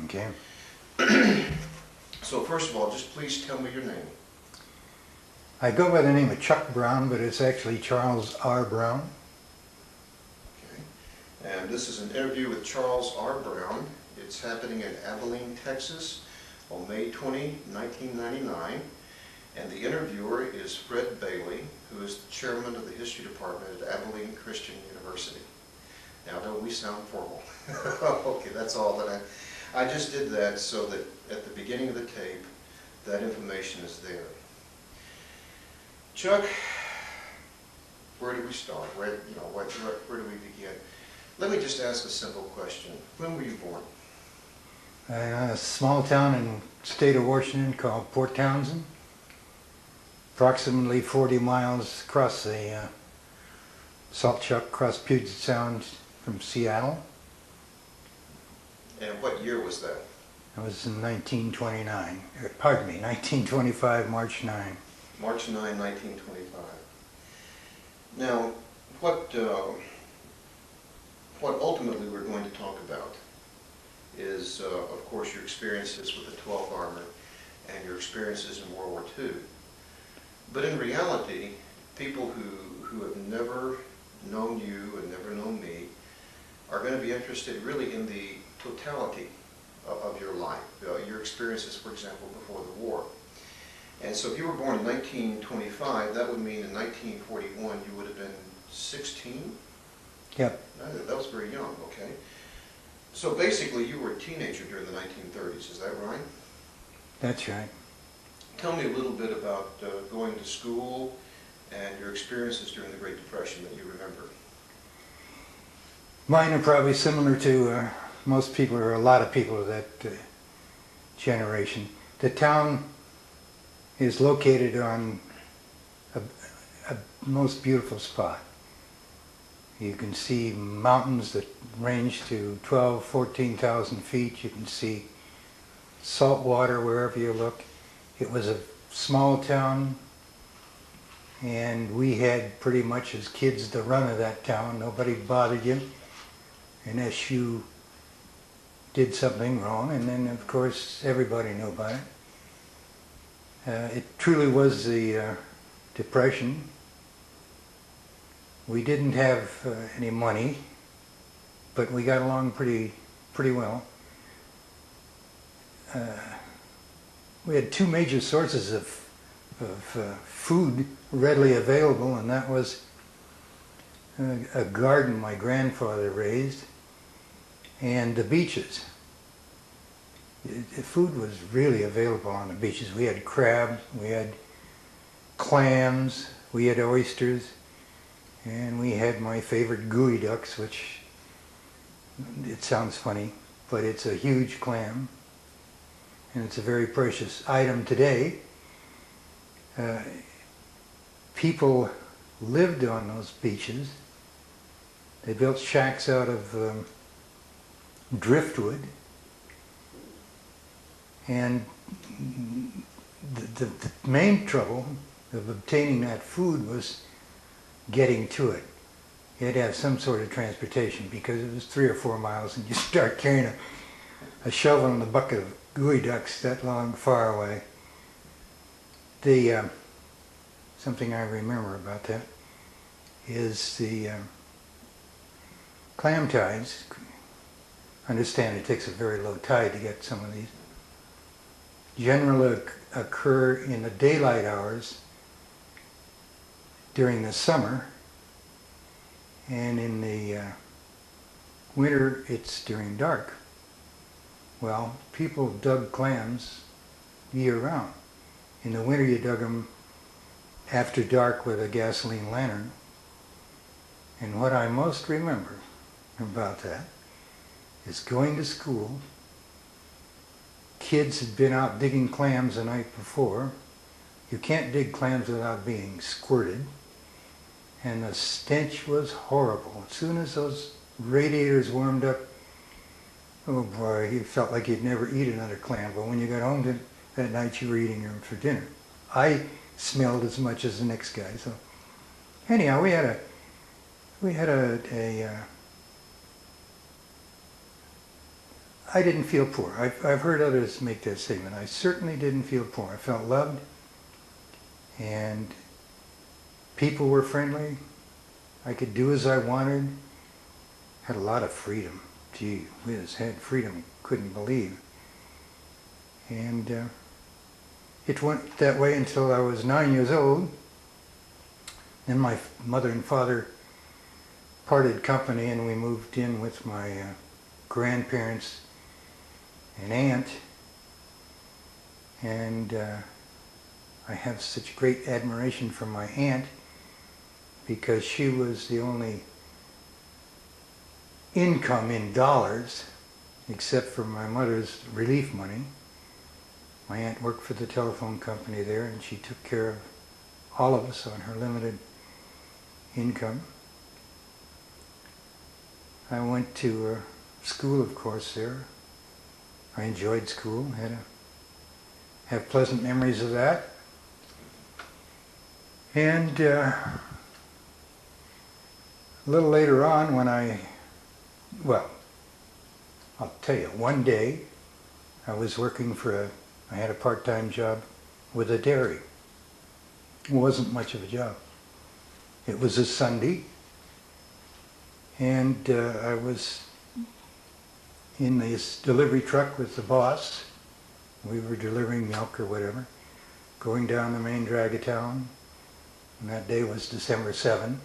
Okay. So first of all, just please tell me your name. I go by the name of Chuck Brown, but it's actually Charles R. Brown. Okay. And this is an interview with Charles R. Brown. It's happening in Abilene, Texas on May 20, 1999. And the interviewer is Fred Bailey, who is the chairman of the history department at Abilene Christian University. Now, don't we sound formal? Okay, that's all that I just did that so that at the beginning of the tape, that information is there. Chuck, where do we start? Where do we begin? Let me just ask a simple question. When were you born? In a small town in the state of Washington called Port Townsend, approximately 40 miles across the Salt Chuck, across Puget Sound from Seattle. And what year was that? That was in 1929, pardon me, 1925, March 9. March 9, 1925. Now, what ultimately we're going to talk about is, of course, your experiences with the 12th Armor and your experiences in World War II. But in reality, people who have never known you and never known me are going to be interested really in the totality of your life, your experiences, for example, before the war. And so if you were born in 1925, that would mean in 1941 you would have been 16? Yep. That was very young, okay. So basically you were a teenager during the 1930s, is that right? That's right. Tell me a little bit about going to school and your experiences during the Great Depression that you remember. Mine are probably similar to most people, or a lot of people of that generation. The town is located on a most beautiful spot. You can see mountains that range to 12, 14,000 feet. You can see salt water wherever you look. It was a small town, and we had pretty much as kids the run of that town. Nobody bothered you unless you did something wrong, and then of course everybody knew about it. It truly was the Depression. We didn't have any money, but we got along pretty well. We had two major sources of food readily available, and that was a garden my grandfather raised and the beaches. The food was really available on the beaches. We had crabs, we had clams, we had oysters, and we had my favorite gooey ducks, which, it sounds funny, but it's a huge clam, and it's a very precious item today. People lived on those beaches. They built shacks out of driftwood, and the main trouble of obtaining that food was getting to it. You had to have some sort of transportation because it was 3 or 4 miles, and you start carrying a shovel and a bucket of gooey ducks that long far away. Something I remember about that is the clam tides. Understand it takes a very low tide to get some of these. Generally occur in the daylight hours during the summer, and in the winter it's during dark. Well, people dug clams year round. In the winter you dug them after dark with a gasoline lantern. And what I most remember about that is going to school. Kids had been out digging clams the night before. You can't dig clams without being squirted. And the stench was horrible. As soon as those radiators warmed up, oh boy, you felt like you'd never eat another clam. But when you got home that night, you were eating them for dinner. I smelled as much as the next guy. So anyhow, we had I didn't feel poor. I've heard others make that statement. I certainly didn't feel poor. I felt loved, and people were friendly. I could do as I wanted. Had a lot of freedom. Gee whiz, had freedom. Couldn't believe. And it went that way until I was 9 years old. Then my mother and father parted company, and we moved in with my grandparents and aunt. And I have such great admiration for my aunt because she was the only income in dollars, except for my mother's relief money. My aunt worked for the telephone company there, and she took care of all of us on her limited income. I went to school, of course, there. I enjoyed school, have pleasant memories of that. And a little later on when well, I'll tell you, one day I was working I had a part-time job with a dairy. It wasn't much of a job. It was a Sunday, and I was in this delivery truck with the boss. We were delivering milk or whatever, going down the main drag of town, and that day was December 7.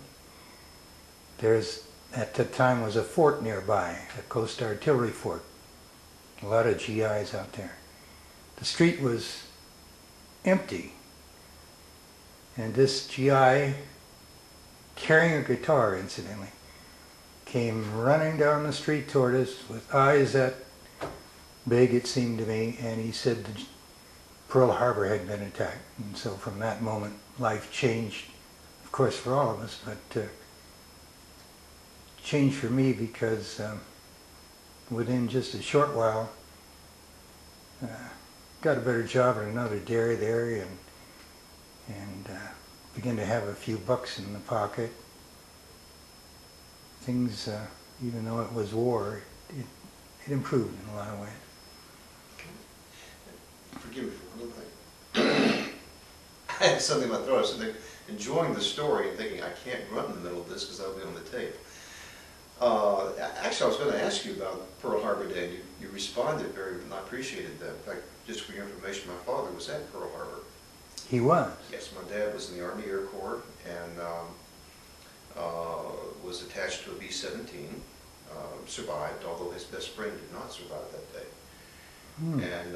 At the time was a fort nearby, a Coast Artillery fort. A lot of GIs out there. The street was empty, and this GI, carrying a guitar incidentally, came running down the street toward us with eyes that big, it seemed to me, and he said that Pearl Harbor had been attacked. And so from that moment, life changed, of course, for all of us, but changed for me because within just a short while, got a better job at another dairy there, and began to have a few bucks in the pocket. Things, even though it was war, it improved in a lot of ways. Forgive me for one thing. I had something in my throat. I was sitting there enjoying the story and thinking, I can't run in the middle of this because that'll be on the tape. Actually, I was going to ask you about Pearl Harbor Day, and you responded and I appreciated that. In fact, just for your information, my father was at Pearl Harbor. He was? Yes, my dad was in the Army Air Corps and was attached to a B-17, survived, although his best friend did not survive that day. And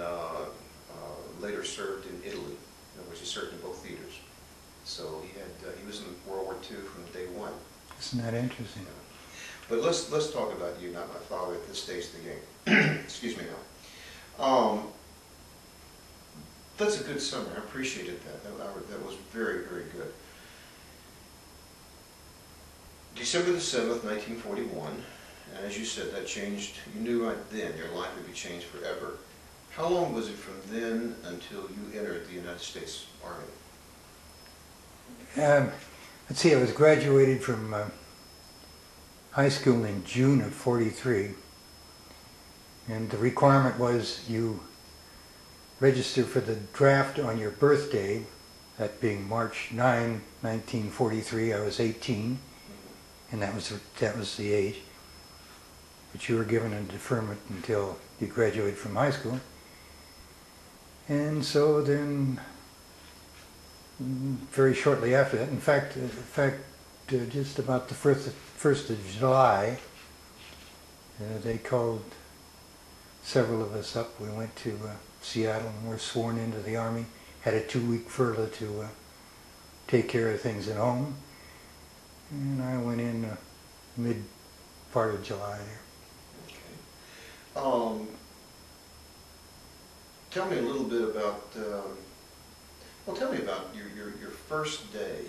later served in Italy, which he served in both theaters. So he was in World War II from day one. Isn't that interesting? Yeah. But let's talk about you, not my father, at this stage of the game. Excuse me now. That's a good summary. I appreciated that. That was very, very good. December the 7th, 1941, and as you said, that changed. You knew right then your life would be changed forever. How long was it from then until you entered the United States Army? Let's see, I was graduated from high school in June of '43, and the requirement was you register for the draft on your birthday, that being March 9, 1943. I was 18, and that was the age. But you were given a deferment until you graduated from high school. And so then, very shortly after that, in fact, just about the 1st of July, they called several of us up. We went to Seattle and were sworn into the Army. Had a 2-week furlough to take care of things at home. And I went in mid part of July there. Okay. Tell me a little bit about, tell me about your first day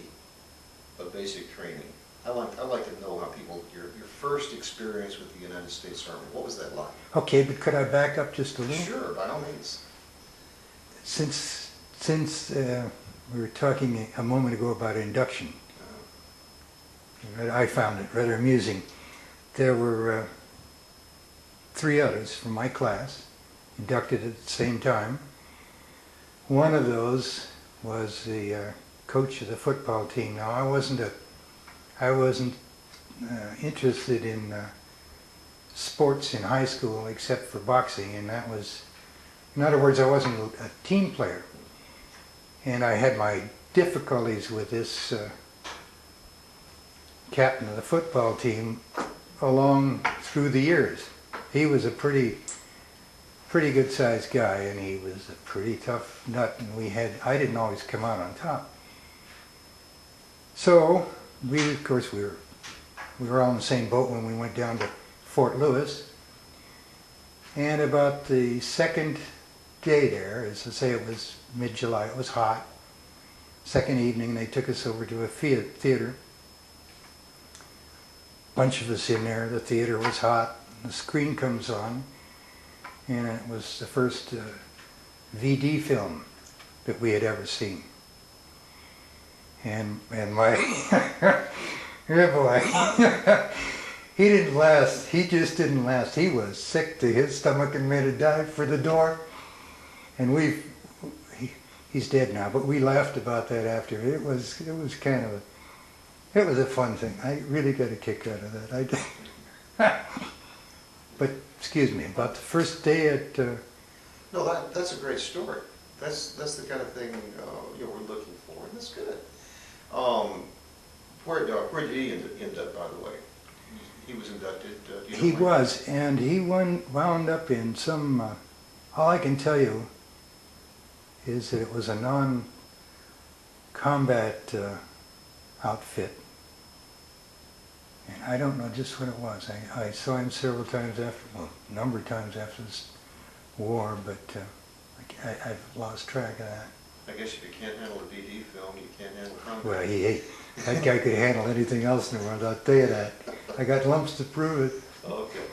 of basic training. I like to know how people, your first experience with the United States Army. What was that like? Okay, but could I back up just a little? Sure, by all means. Since we were talking a moment ago about induction, I found it rather amusing. There were 3 others from my class, inducted at the same time. One of those was the coach of the football team. Now I wasn't interested in sports in high school except for boxing, and that was, in other words, I wasn't a team player. And I had my difficulties with this captain of the football team along through the years. He was a pretty good sized guy, and he was a pretty tough nut, and I didn't always come out on top. So of course we were all in the same boat when we went down to Fort Lewis, and about the second day there, as I say, it was mid-July, it was hot. Second evening they took us over to a theater. Bunch of us in there, the theater was hot, the screen comes on, and it was the first VD film that we had ever seen. And my, yeah boy, he didn't last, he just didn't last. He was sick to his stomach and made a dive for the door. And he's dead now, but we laughed about that after. It was kind of it was a fun thing. I really got a kick out of that. I did. But excuse me, about the first day at. No, that's a great story. That's the kind of thing we're looking for, and that's good. Where did he end up, by the way? He was inducted. He was, and he wound up in some. All I can tell you is that it was a non-combat outfit. And I don't know just what it was. I saw him several times after, well, a number of times after this war, but I've lost track of that. I guess if you can't handle a VD film, you can't handle combat. Well, that guy could handle anything else in the world, I'll tell you that. I got lumps to prove it. Okay.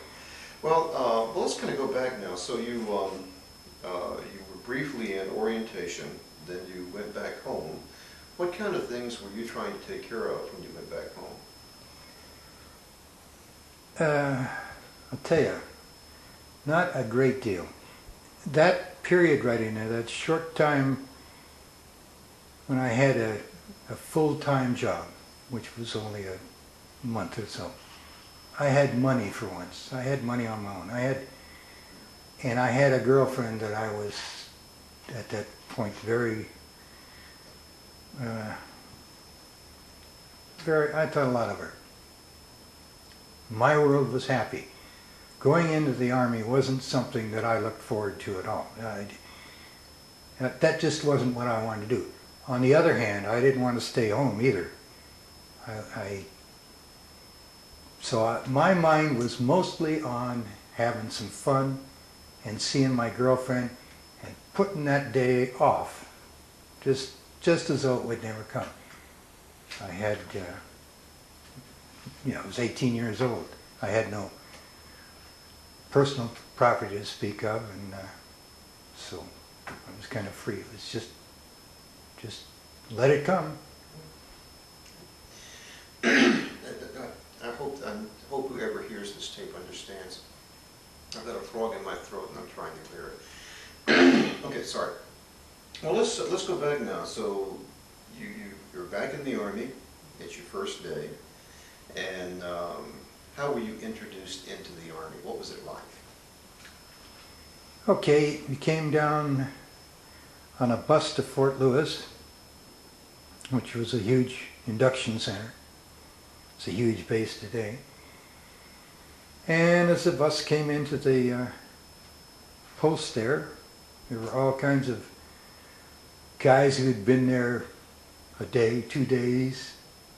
Well, let's kind of go back now. So you were briefly in orientation, then you went back home. What kind of things were you trying to take care of when you went back home? I'll tell you, not a great deal. That period right in there, that short time when I had a full-time job, which was only a month or so, I had money for once. I had money on my own. I had a girlfriend that I was, at that point, very, I thought a lot of her. My world was happy. Going into the Army wasn't something that I looked forward to at all. That just wasn't what I wanted to do. On the other hand, I didn't want to stay home either. So my mind was mostly on having some fun and seeing my girlfriend and putting that day off, just as though it would never come. I had, I was 18 years old. I had no personal property to speak of, and so I was kind of free. It was just let it come. I hope whoever hears this tape understands. I've got a frog in my throat and I'm trying to clear it. Okay, sorry. Well, let's go back now. So you're back in the Army. It's your first day, and how were you introduced into the Army? What was it like? Okay, we came down on a bus to Fort Lewis, which was a huge induction center. It's a huge base today. And as the bus came into the post there were all kinds of guys who had been there a day, 2 days,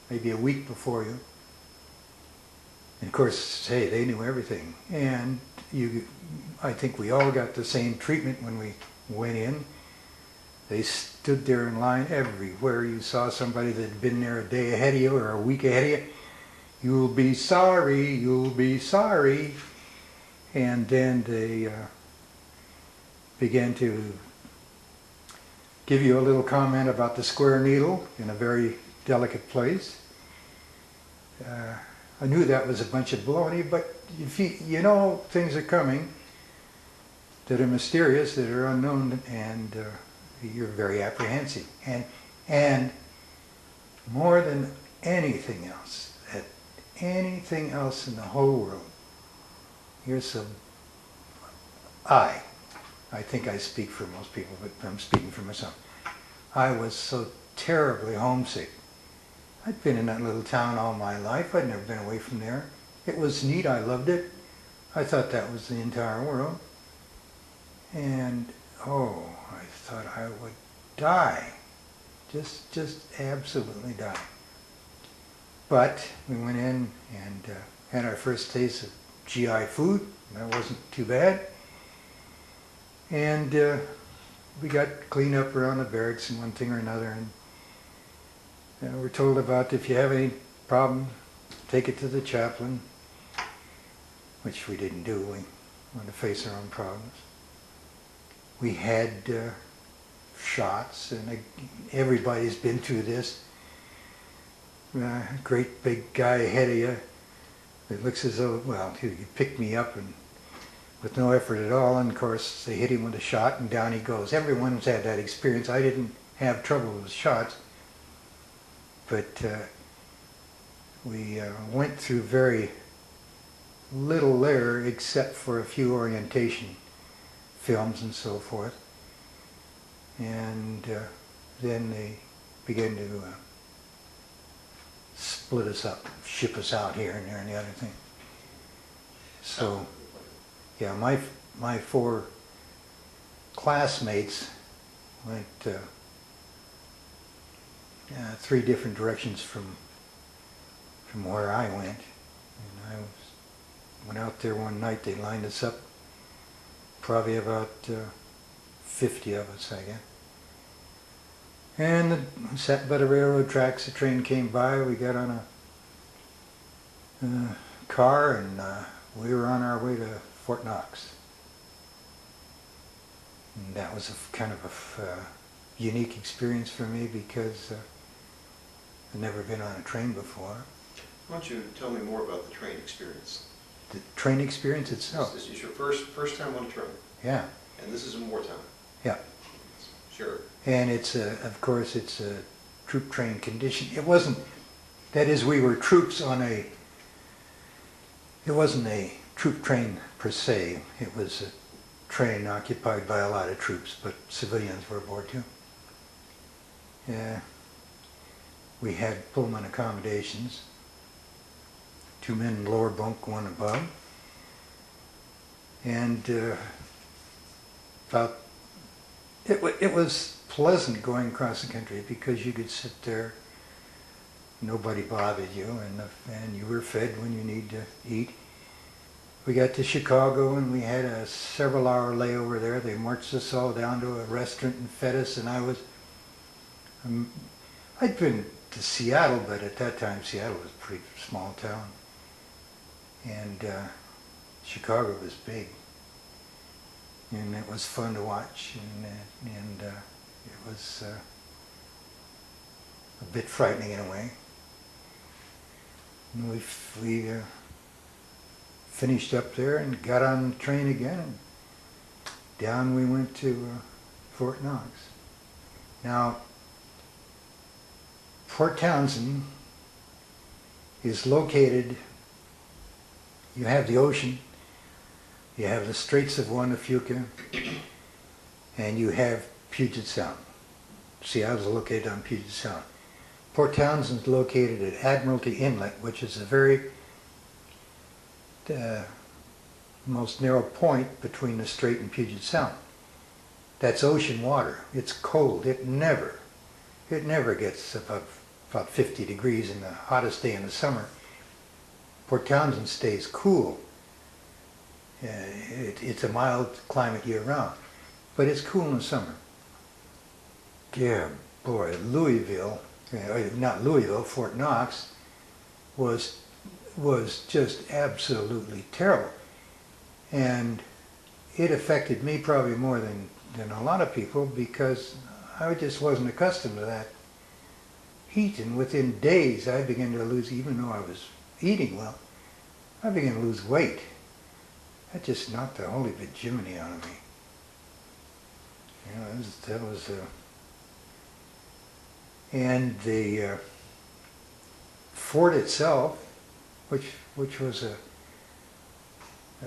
maybe a week before you. And of course, hey, they knew everything. And I think we all got the same treatment when we went in. They stood there in line everywhere. You saw somebody that had been there a day ahead of you or a week ahead of you. You'll be sorry, you'll be sorry. And then they began to give you a little comment about the square needle in a very delicate place. I knew that was a bunch of baloney, but if you know things are coming that are mysterious, that are unknown, and you're very apprehensive. And more than anything else, anything else in the whole world, I think I speak for most people, but I'm speaking for myself. I was so terribly homesick. I'd been in that little town all my life. I'd never been away from there. It was neat. I loved it. I thought that was the entire world. And, oh, I thought I would die. Just absolutely die. But we went in and had our first taste of GI food. That wasn't too bad. And we got cleaned up around the barracks and one thing or another. And we're told about if you have any problem, take it to the chaplain, which we didn't do. We wanted to face our own problems. We had shots, and everybody's been through this. A great big guy ahead of you that looks as though, well, he picked me up and with no effort at all, and of course they hit him with a shot and down he goes. Everyone's had that experience. I didn't have trouble with shots, but we went through very little there except for a few orientation films and so forth. And then they began to split us up, ship us out here and there and the other thing. So, yeah, my 4 classmates went 3 different directions from where I went. And I went out there one night. They lined us up, probably about 50 of us, I guess. And sat by the railroad tracks. The train came by. We got on a car, and we were on our way to Fort Knox. And that was a kind of a unique experience for me because I'd never been on a train before. Why don't you tell me more about the train experience? The train experience itself. This is your first time on a train. Yeah. And this is in wartime. Yeah. Sure. And it's of course it's a troop train condition. It wasn't, that is, we were troops on it wasn't a troop train per se. It was a train occupied by a lot of troops, but civilians were aboard too. Yeah. We had Pullman accommodations. 2 men in the lower bunk, 1 above. And it was pleasant going across the country because you could sit there, nobody bothered you, and you were fed when you need to eat. We got to Chicago and we had a several-hour layover there. They marched us all down to a restaurant and fed us, and I'd been to Seattle, but at that time Seattle was a pretty small town. And Chicago was big. And it was fun to watch, and it was a bit frightening in a way. And we finished up there and got on the train again, and down we went to Fort Knox. Now, Fort Townsend is located, you have the ocean, you have the Straits of Juan de Fuca, and you have Puget Sound. Seattle's located on Puget Sound. Port Townsend's located at Admiralty Inlet, which is a very most narrow point between the Strait and Puget Sound. That's ocean water. It's cold. It never gets about 50 degrees in the hottest day in the summer. Port Townsend stays cool. It's a mild climate year-round, but it's cool in the summer. Yeah, boy, Fort Knox was just absolutely terrible, and it affected me probably more than a lot of people because I just wasn't accustomed to that heat, and within days I began to lose, even though I was eating well, I began to lose weight. That just knocked the holy bejiminy out of me. You know, that was and the fort itself, which was a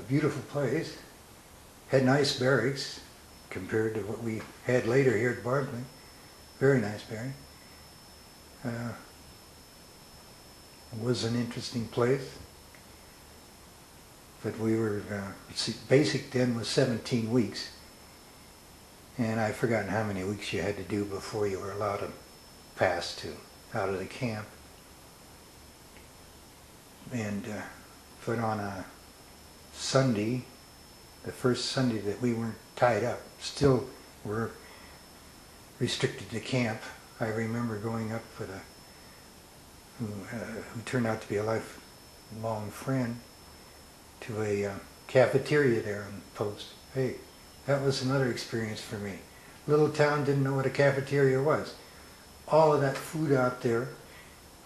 beautiful place, had nice barracks compared to what we had later here at Barclay. Very nice barrack. Was an interesting place. But we were, basic then was 17 weeks. And I've forgotten how many weeks you had to do before you were allowed to pass out of the camp. And but on a Sunday, the first Sunday that we weren't tied up, still were restricted to camp. I remember going up with who turned out to be a lifelong friend, to a cafeteria there on the post. Hey, that was another experience for me. Little town, didn't know what a cafeteria was. All of that food out there,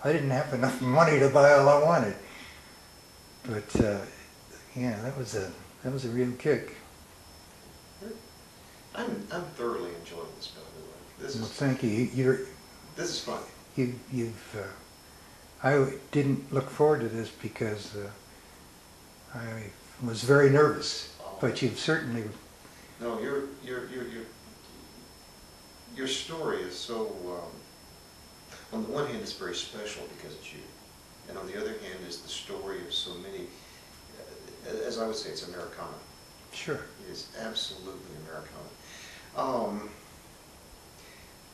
I didn't have enough money to buy all I wanted. But yeah, that was a real kick. I'm thoroughly enjoying this, by the way. This Well, is thank you. this is fun. I didn't look forward to this because I was very nervous. But you've certainly. No, your story is so. On the one hand, it's very special because it's you, and on the other hand, is the story of so many. As I would say, it's Americana. Sure. It is absolutely Americana.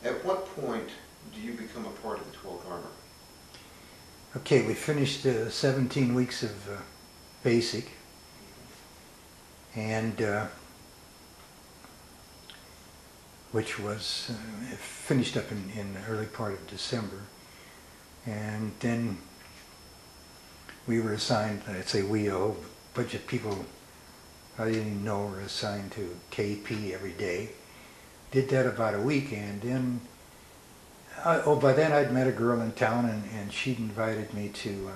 At what point do you become a part of the 12th Armor? Okay, we finished 17 weeks of basic, and which was finished up in the early part of December, and then we were assigned, I'd say we, a whole bunch of people I didn't even know were assigned to KP every day. Did that about a week, and then by then I'd met a girl in town, and she'd invited me to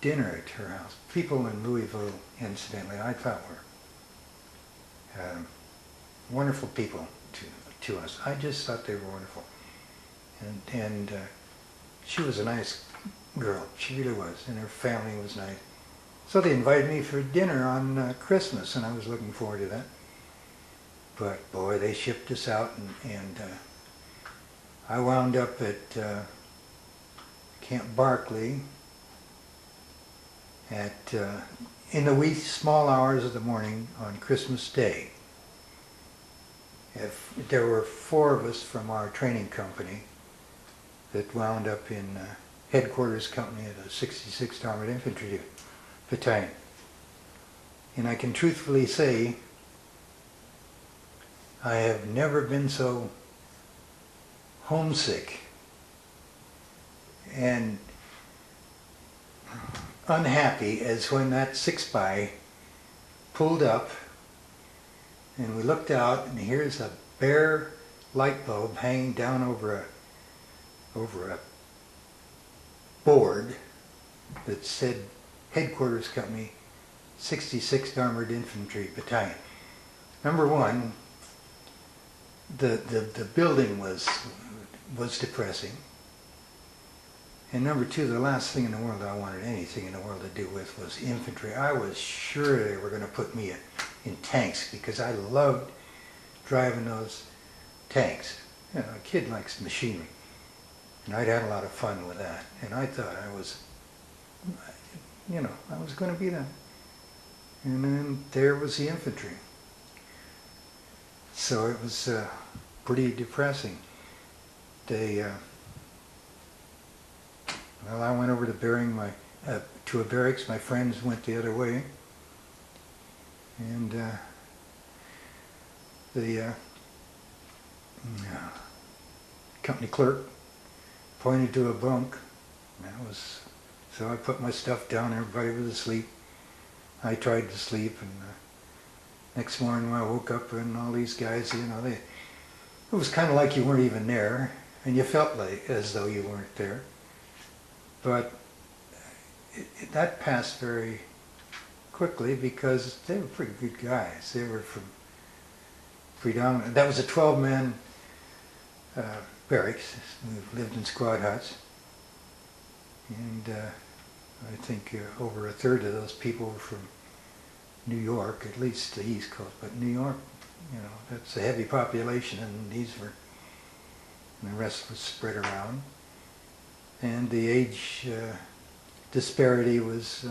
dinner at her house. People in Louisville, incidentally, I thought were wonderful people to us. I just thought they were wonderful. And she was a nice girl. She really was, and her family was nice. So they invited me for dinner on Christmas, and I was looking forward to that. But boy, they shipped us out, and I wound up at Camp Barclay in the wee small hours of the morning on Christmas Day. There were 4 of us from our training company that wound up in headquarters company of the 66th Armored Infantry Battalion. And I can truthfully say I have never been so homesick and unhappy as when that 6x pulled up and we looked out, and here's a bare light bulb hanging down over a board that said Headquarters Company, 66th Armored Infantry Battalion. Number one, the building was depressing. And number two, the last thing in the world I wanted anything in the world to do with was infantry. I was sure they were going to put me in tanks because I loved driving those tanks. You know, a kid likes machinery. And I'd had a lot of fun with that. And I thought I was going to be that. And then there was the infantry. So it was pretty depressing. Well, I went over to a barracks. My friends went the other way. And the company clerk pointed to a bunk. So I put my stuff down. Everybody was asleep. I tried to sleep, and next morning when I woke up, and all these guys, it was kind of like you weren't even there, and you felt like as though you weren't there. But that passed very quickly because they were pretty good guys. They were from predominant. That was a 12-man barracks. We lived in squad huts, and I think over a third of those people were from New York, at least the East Coast. But New York, you know, that's a heavy population, and and the rest was spread around. And the age disparity was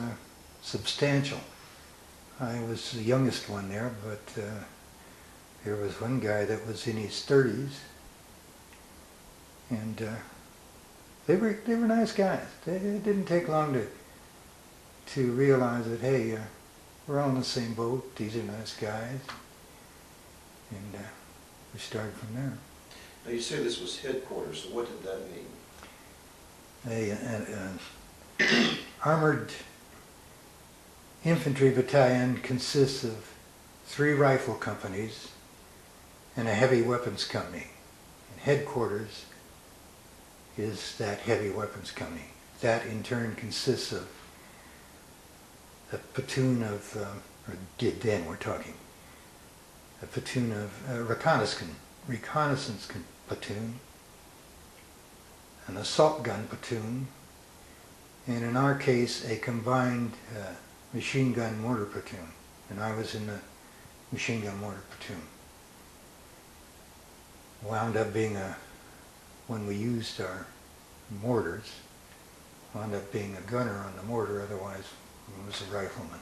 substantial. I was the youngest one there, but there was one guy that was in his 30s, and they were nice guys. It didn't take long to realize that, hey, we're all in the same boat. These are nice guys, and we started from there. Now you say this was headquarters, so what did that mean? An armored infantry battalion consists of 3 rifle companies and a heavy weapons company. And headquarters is that heavy weapons company. That in turn consists of a platoon of, or then we're talking, a platoon of reconnaissance platoon, an assault gun platoon, and in our case a combined machine gun mortar platoon. And I was in the machine gun mortar platoon. Wound up being when we used our mortars, wound up being a gunner on the mortar, otherwise I was a rifleman.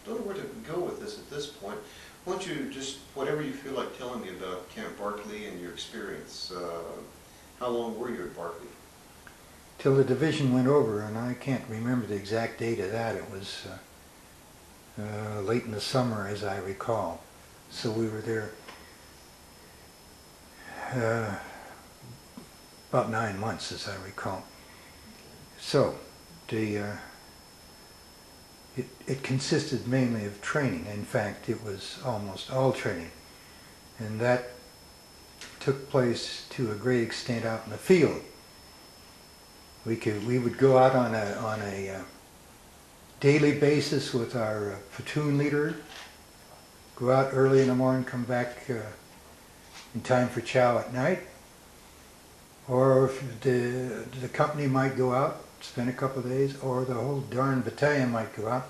Don't know where to go with this at this point. Why don't you just, whatever you feel like telling me about Camp Barkley and your experience. How long were you at Barkley? Till the division went over, and I can't remember the exact date of that. It was late in the summer, as I recall. So we were there about 9 months, as I recall. So it consisted mainly of training. In fact, it was almost all training, and that took place to a great extent out in the field. We would go out on a daily basis with our platoon leader, go out early in the morning, come back in time for chow at night, or if the company might go out, spend a couple of days, or the whole darn battalion might go out.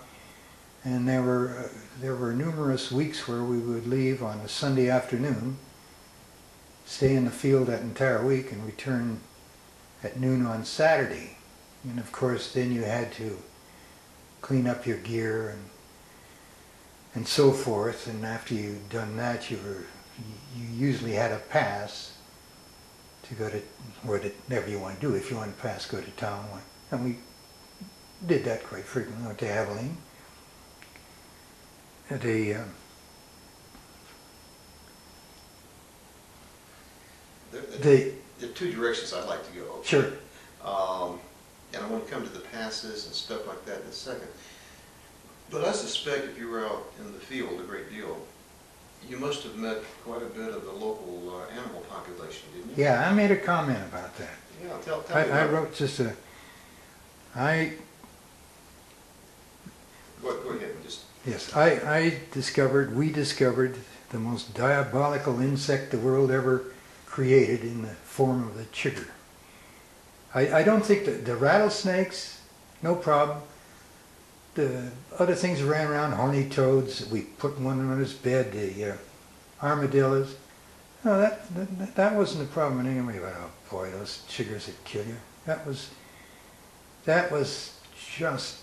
And there were numerous weeks where we would leave on a Sunday afternoon, stay in the field that entire week, and return at noon on Saturday. And of course then you had to clean up your gear and so forth, and after you'd done that you usually had a pass to go to whatever you want to do. If you wanted to pass, go to town. And we did that quite frequently. Went to Abilene. There are 2 directions I'd like to go. Okay? Sure. And I want to come to the passes and stuff like that in a second. But I suspect if you were out in the field a great deal, you must have met quite a bit of the local animal population, didn't you? Yeah, I made a comment about that. Yeah, tell me I about wrote just Go ahead and just... Yes, we discovered the most diabolical insect the world ever created in the form of the chigger. I don't think that the rattlesnakes, no problem. The other things ran around, horny toads, we put one on his bed, the armadillos. No, that wasn't a problem in any way, but oh boy, those chiggers that kill you. That was just,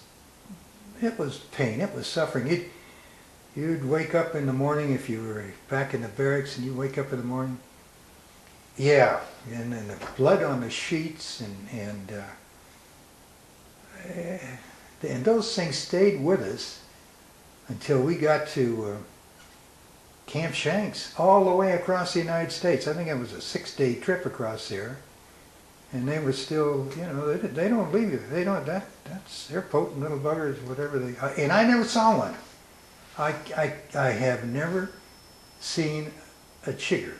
it was pain, it was suffering. You'd wake up in the morning, if you were back in the barracks and you wake up in the morning, yeah, and then the blood on the sheets, and those things stayed with us until we got to Camp Shanks, all the way across the United States. I think it was a 6-day trip across there, and they were still, you know, they don't leave you. They don't. They're potent little buggers, whatever they. And I never saw one. I have never seen a chigger.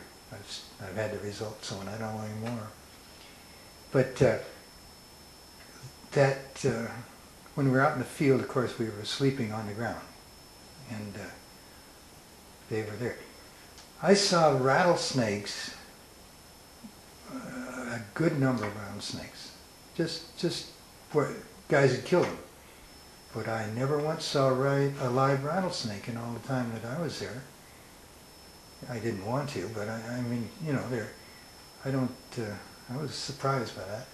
I've had the results, so I don't know anymore. But when we were out in the field, of course, we were sleeping on the ground, and they were there. I saw rattlesnakes, a good number of rattlesnakes, just where guys had killed them. But I never once saw a live rattlesnake in all the time that I was there. I didn't want to, but I mean, you know, I was surprised by that.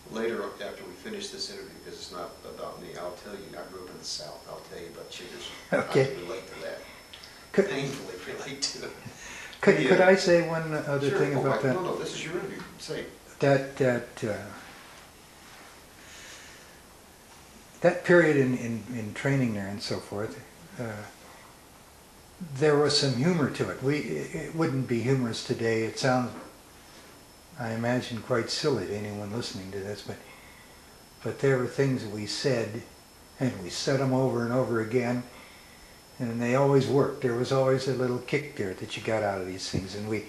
Later, after we finish this interview, because it's not about me, I'll tell you, I grew up in the South, I'll tell you about chiggers. Okay. I can relate to that. Painfully relate to it. Could I say one other Sure. thing Oh, about that? No, this is your interview. Say. That period in training there and so forth, there was some humor to it. It wouldn't be humorous today. It sounds, I imagine, quite silly to anyone listening to this, but there were things that we said, and we said them over and over again, and they always worked. There was always a little kick there that you got out of these things, and we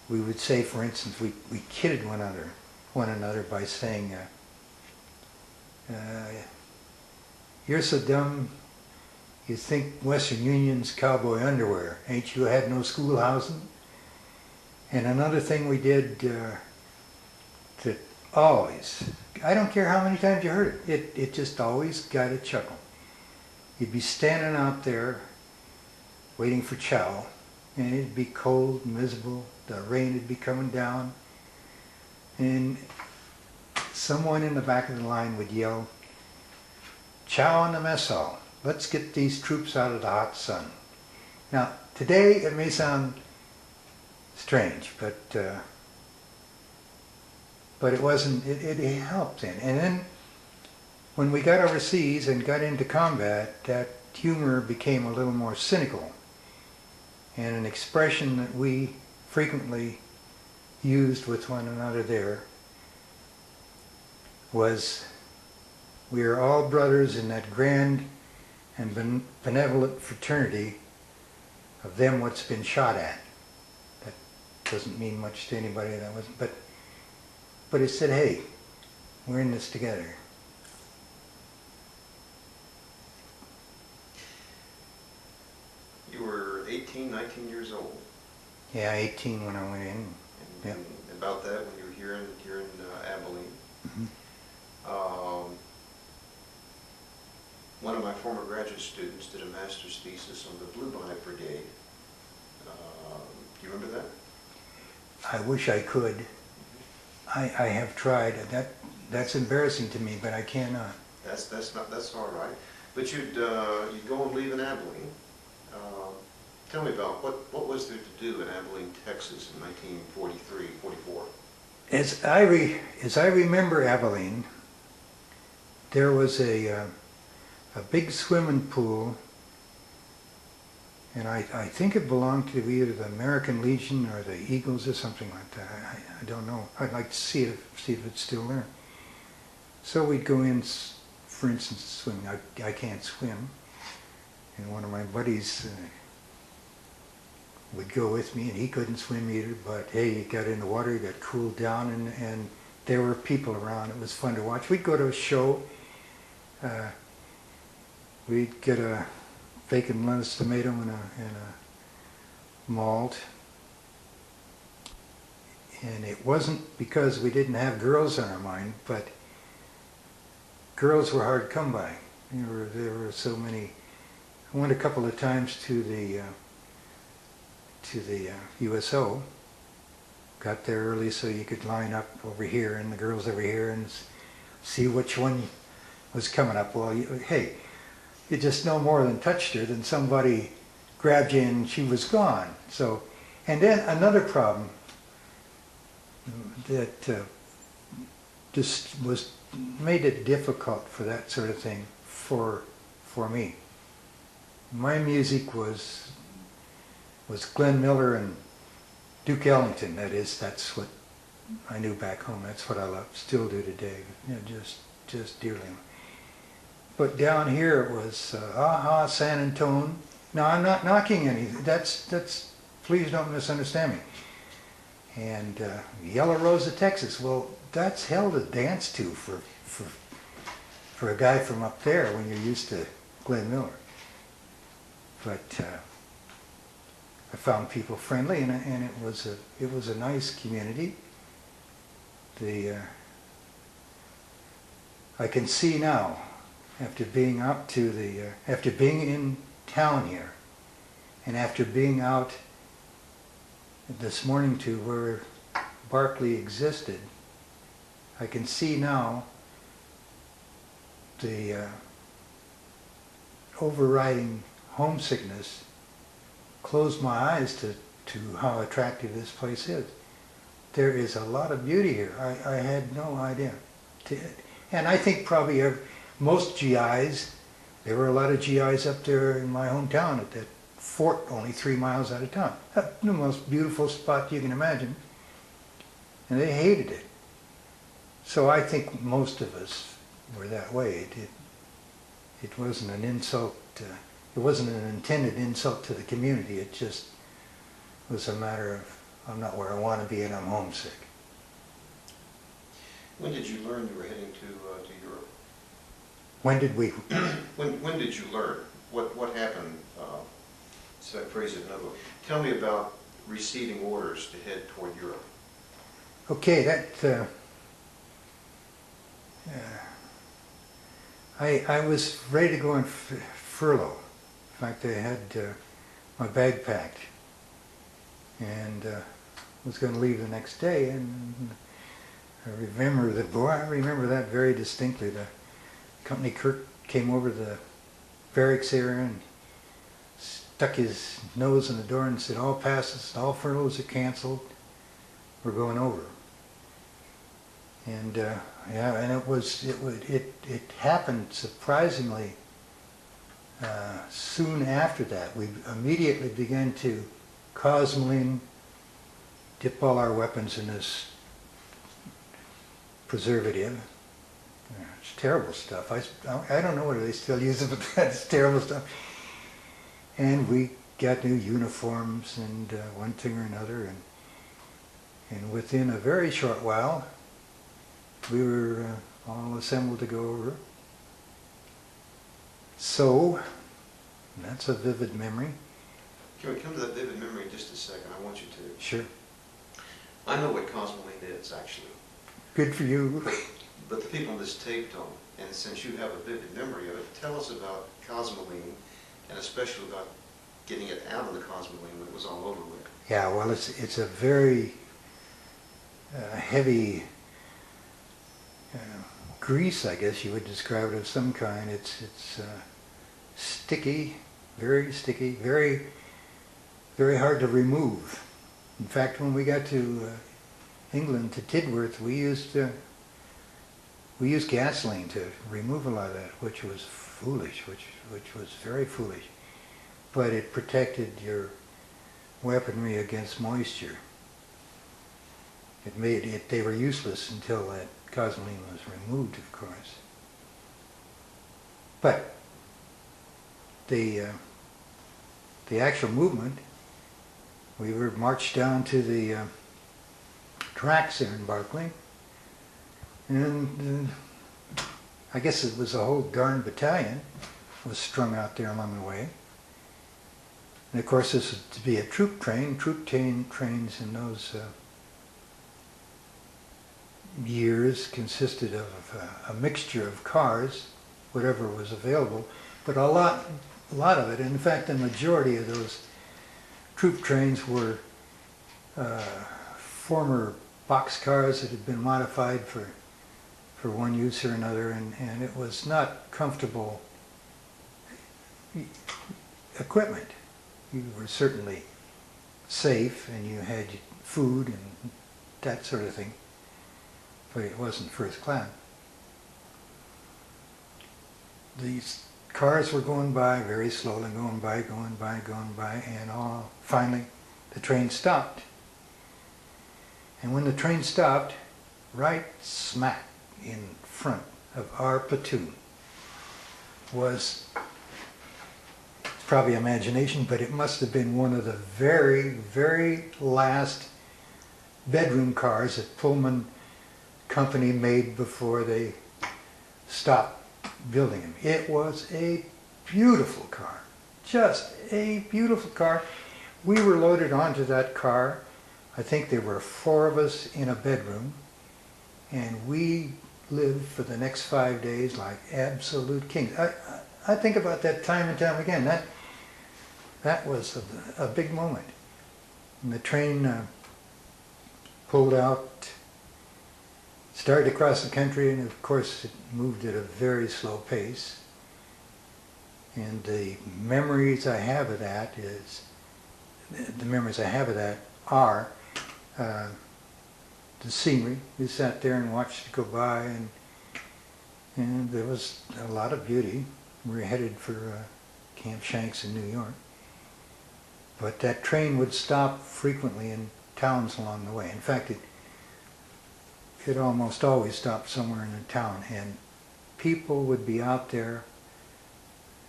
would say, for instance, we kidded one another by saying, "You're so dumb, you think Western Union's cowboy underwear. Ain't you had no schoolhousing?" And another thing we did that always, I don't care how many times you heard it, it just always got a chuckle. You'd be standing out there waiting for chow, and it'd be cold and miserable, the rain would be coming down, and someone in the back of the line would yell, "Chow in the mess hall. Let's get these troops out of the hot sun." Now, today it may sound strange, but it wasn't. It helped then. And then, when we got overseas and got into combat, that humor became a little more cynical, and an expression that we frequently used with one another there was, "We are all brothers in that grand and benevolent fraternity of them what's been shot at." That doesn't mean much to anybody. That wasn't, but it said, "Hey, we're in this together." You were 18, 19 years old. Yeah, 18 when I went in. And, and about that, when you were here in Abilene. Mm-hmm. One of my former graduate students did a master's thesis on the Bluebonnet Brigade. Do you remember that? I wish I could. I have tried. That's embarrassing to me, but I cannot. That's all right. But you'd go and leave in Abilene. Tell me about what was there to do in Abilene, Texas in 1943, 44? As I remember Abilene, there was a big swimming pool, and I think it belonged to either the American Legion or the Eagles or something like that. I don't know. I'd like to see if it's still there. So we'd go in, for instance, swimming. I can't swim, and one of my buddies would go with me, and he couldn't swim either, but hey, you got in the water, you got cooled down, and there were people around. It was fun to watch. We'd go to a show. We'd get a bacon, lettuce, tomato, and a malt. And it wasn't because we didn't have girls on our mind, but girls were hard to come by. There were so many. I went a couple of times to the USO. Got there early so you could line up over here and the girls over here and see which one was coming up. Well, hey, you just no more than touched her than somebody grabbed you and she was gone. So, and then another problem that just made it difficult for that sort of thing for me. My music was Glenn Miller and Duke Ellington. That's what I knew back home. That's what I love, still do today. You know, just dearly. But down here it was Aha, San Antone. Now I'm not knocking anything. That's please don't misunderstand me. And Yellow Rose of Texas, well, that's hell to dance to for a guy from up there when you're used to Glenn Miller. But I found people friendly, and it was a nice community. I can see now, after being after being in town here, and after being out this morning to where Barclay existed, I can see now the overriding homesickness closed my eyes to how attractive this place is. There is a lot of beauty here. I had no idea. And I think probably most GIs, there were a lot of GIs up there in my hometown at that fort only 3 miles out of town. The most beautiful spot you can imagine. And they hated it. So I think most of us were that way. It wasn't an insult. It wasn't an intended insult to the community. It just was a matter of, I'm not where I want to be and I'm homesick. When did you learn you were heading to Europe? When did we? When did you learn? What happened? So I phrase it another way. Tell me about receiving orders to head toward Europe. Okay, I was ready to go on furlough. In fact, I had my bag packed and was going to leave the next day. And I remember that very distinctly. The company clerk came over to the barracks area and stuck his nose in the door and said, "All passes, all furloughs are canceled. We're going over." And it happened surprisingly soon after that. We immediately began to cosmoline, dip all our weapons in this preservative. It's terrible stuff. I don't know whether they still use it, but that's terrible stuff. And we got new uniforms and one thing or another, and within a very short while, we were all assembled to go over. So, that's a vivid memory. Can we come to that vivid memory in just a second? I want you to. Sure. I know what cosmoline is, actually. Good for you. But the people in this tape don't. And since you have a vivid memory of it, tell us about cosmoline, and especially about getting it out of the cosmoline when it was all over with. Yeah, well, it's a very heavy grease, I guess you would describe it, of some kind. It's sticky, very, very hard to remove. In fact, when we got to England, to Tidworth, we used gasoline to remove a lot of that, which was foolish, which was very foolish. But it protected your weaponry against moisture. They were useless until that cosmoline was removed, of course. But the actual movement, we were marched down to the tracks there in Barclay, and I guess it was a whole darn battalion was strung out there along the way. And of course, this was to be a troop train. Troop trains in those years consisted of a mixture of cars, whatever was available, but a lot of it, in fact the majority of those troop trains were former box cars that had been modified for one use or another, and it was not comfortable equipment. You were certainly safe and you had food and that sort of thing, but it wasn't first class. These cars were going by very slowly, going by, and finally the train stopped. And when the train stopped, right smack in front of our platoon was, it's probably imagination, but it must have been one of the very, very last bedroom cars that Pullman Company made before they stopped building them. It was a beautiful car, just a beautiful car. We were loaded onto that car. I think there were 4 of us in a bedroom, and we lived for the next 5 days like absolute kings. I think about that time and time again. That was a big moment. And the train pulled out, started across the country, and of course it moved at a very slow pace. And the memories I have of that are the scenery. We sat there and watched it go by, and there was a lot of beauty. We were headed for Camp Shanks in New York. But that train would stop frequently in towns along the way. In fact, it almost always stopped somewhere in a town, and people would be out there.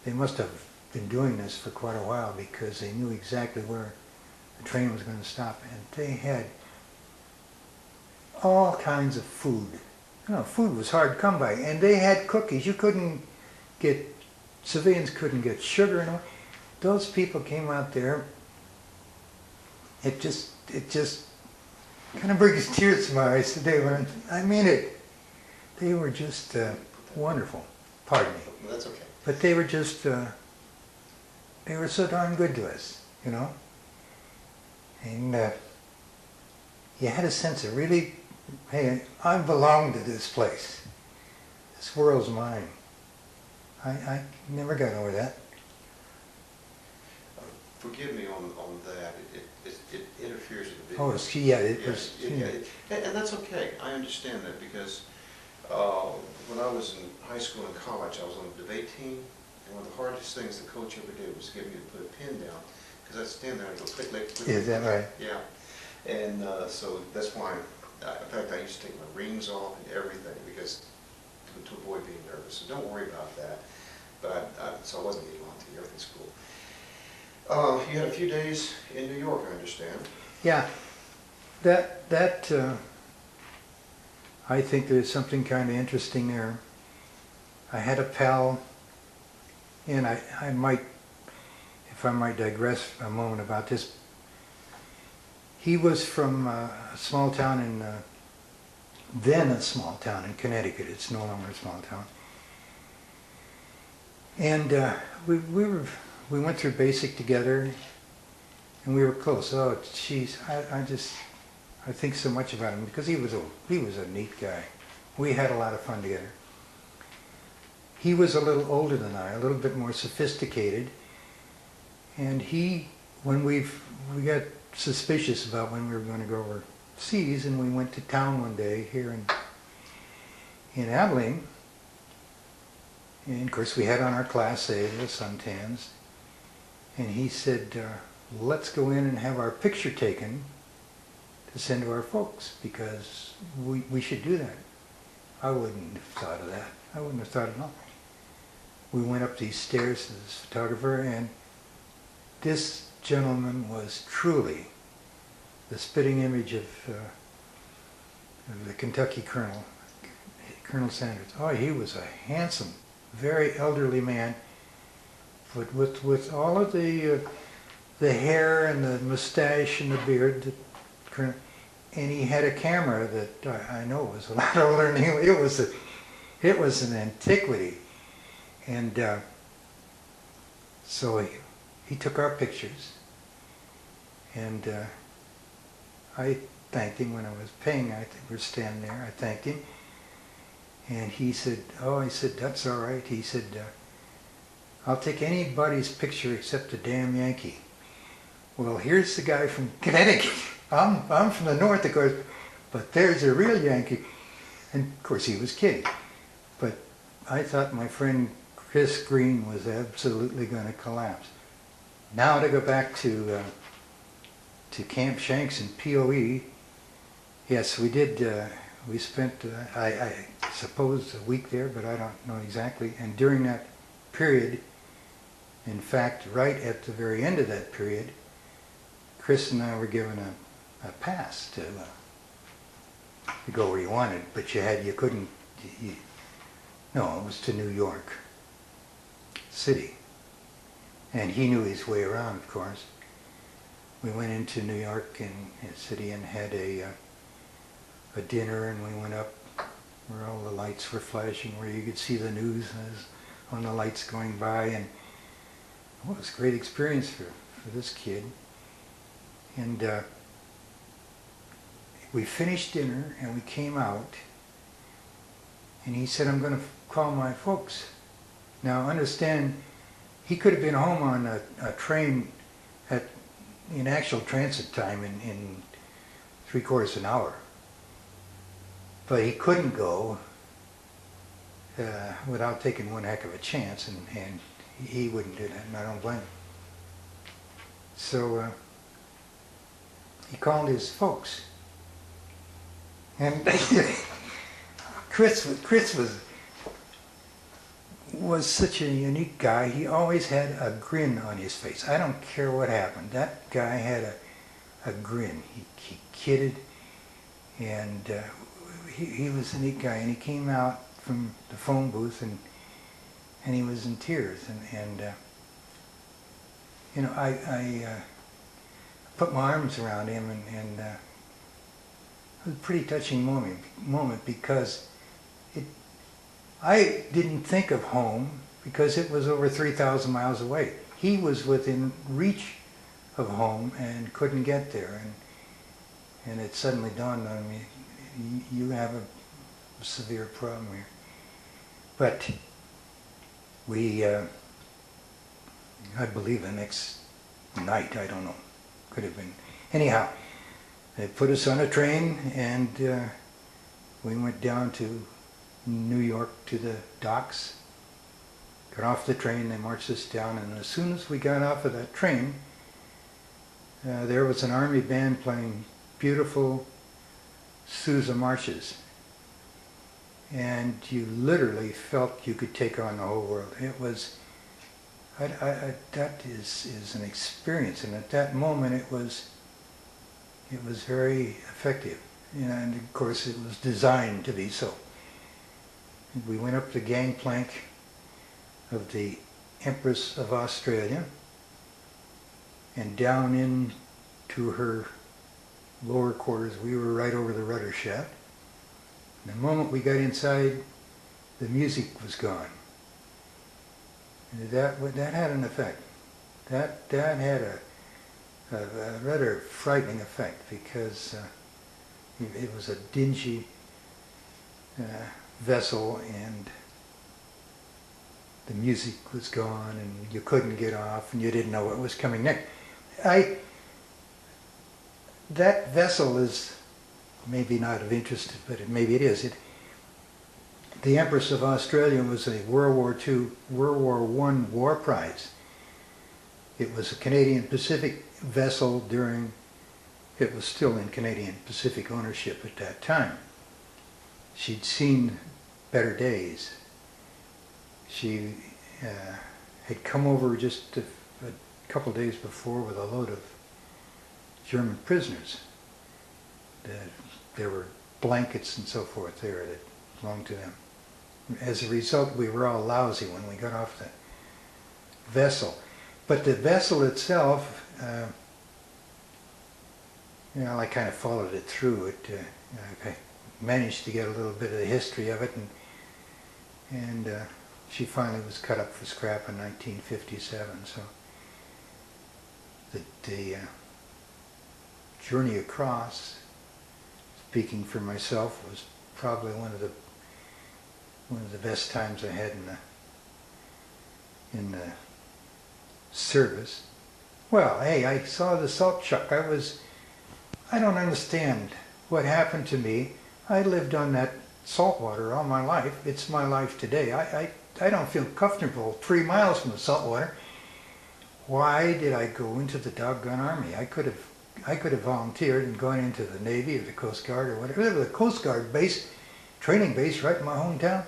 They must have been doing this for quite a while because they knew exactly where the train was going to stop, and they had all kinds of food. You know, food was hard to come by, and they had cookies. Civilians couldn't get sugar and all. Those people came out there. It just kind of brings tears to my eyes today. I mean it. They were just wonderful. Pardon me. Well, that's okay. But they were just, they were so darn good to us, you know. And you had a sense of really, hey, I belong to this place. This world's mine. I never got over that. Forgive me on that. It interferes with the video. Oh, yeah, it was. And that's okay. I understand that because when I was in high school and college, I was on the debate team, and one of the hardest things the coach ever did was get me to put a pin down, because I'd stand there and go click, click, click. Is that right? Yeah. And so that's why, in fact, I used to take my rings off and everything because to avoid being nervous. So don't worry about that. But so I wasn't getting on to everything school. You had a few days in New York, I understand. Yeah, that I think there's something kind of interesting there. I had a pal, and I might, if I might digress a moment about this. He was from a small town in, then a small town in Connecticut. It's no longer a small town. And we went through basic together, and we were close. Oh, geez, I think so much about him because he was a neat guy. We had a lot of fun together. He was a little older than I, a little bit more sophisticated, and when we got suspicious about when we were going to go overseas, and we went to town one day here in Abilene, and of course we had on our Class A, the suntans, and he said, let's go in and have our picture taken to send to our folks, because we should do that. I wouldn't have thought of that. I wouldn't have thought of nothing. We went up these stairs to this photographer, and this gentleman was truly the spitting image of the Kentucky Colonel, Colonel Sanders. Oh, he was a handsome, very elderly man, but with all of the hair and the mustache and the beard, and he had a camera that I know was a lot older than he. It was an antiquity, and so he took our pictures, and I thanked him when I was paying. I think we were standing there. I thanked him, and he said, "Oh," he said, "that's all right." He said, "I'll take anybody's picture except a damn Yankee." Well, here's the guy from Connecticut. I'm from the north, of course, but there's a real Yankee. And of course he was kidding. But I thought my friend Chris Green was absolutely going to collapse. Now to go back to Camp Shanks and POE, yes, we did. We spent, I suppose, a week there, but I don't know exactly. And during that period, in fact, right at the very end of that period, Chris and I were given a pass to to go where you wanted, but you couldn't, no, it was to New York City. And he knew his way around, of course. We went into New York City and had a dinner, and we went up where all the lights were flashing, where you could see the news on the lights going by, and well, it was a great experience for this kid. And we finished dinner and we came out, and he said, I'm going to call my folks. Now understand, he could have been home on a train in actual transit time in 3/4 an hour. But he couldn't go without taking one heck of a chance, and he wouldn't do that, and I don't blame him. So he called his folks. And Chris was such a unique guy. He always had a grin on his face. I don't care what happened. That guy had a grin. He kidded, and he was a neat guy. And he came out from the phone booth, and he was in tears. And you know, I put my arms around him, and it was a pretty touching moment because I didn't think of home because it was over 3,000 miles away. He was within reach of home and couldn't get there, and it suddenly dawned on me, you have a severe problem here. But we, I believe the next night, I don't know, could have been, anyhow, they put us on a train, and we went down to New York to the docks, got off the train, they marched us down, and as soon as we got off of that train, there was an army band playing beautiful Sousa marches, and you literally felt you could take on the whole world. It was, that is an experience, and at that moment it was very effective, and of course it was designed to be so. We went up the gangplank of the Empress of Australia and down into her lower quarters. We were right over the rudder shaft. And the moment we got inside, the music was gone. And that had an effect. That had a rather frightening effect, because it was a dingy vessel, and the music was gone, and you couldn't get off, and you didn't know what was coming next. That vessel is maybe not of interest, but maybe it is. The Empress of Australia was a World War II, World War I war prize. It was a Canadian Pacific vessel it was still in Canadian Pacific ownership at that time. She'd seen better days. She had come over just a couple days before with a load of German prisoners. There were blankets and so forth there that belonged to them. As a result, we were all lousy when we got off the vessel. But the vessel itself, I kind of followed it through. I managed to get a little bit of the history of it, and she finally was cut up for scrap in 1957. So the journey across, speaking for myself, was probably one of the best times I had in the service. Well, hey, I saw the salt chuck. I don't understand what happened to me. I lived on that salt water all my life. It's my life today. I don't feel comfortable 3 miles from the salt water. Why did I go into the doggone Army? I could have volunteered and gone into the Navy or the Coast Guard or whatever. The Coast Guard base, training base right in my hometown.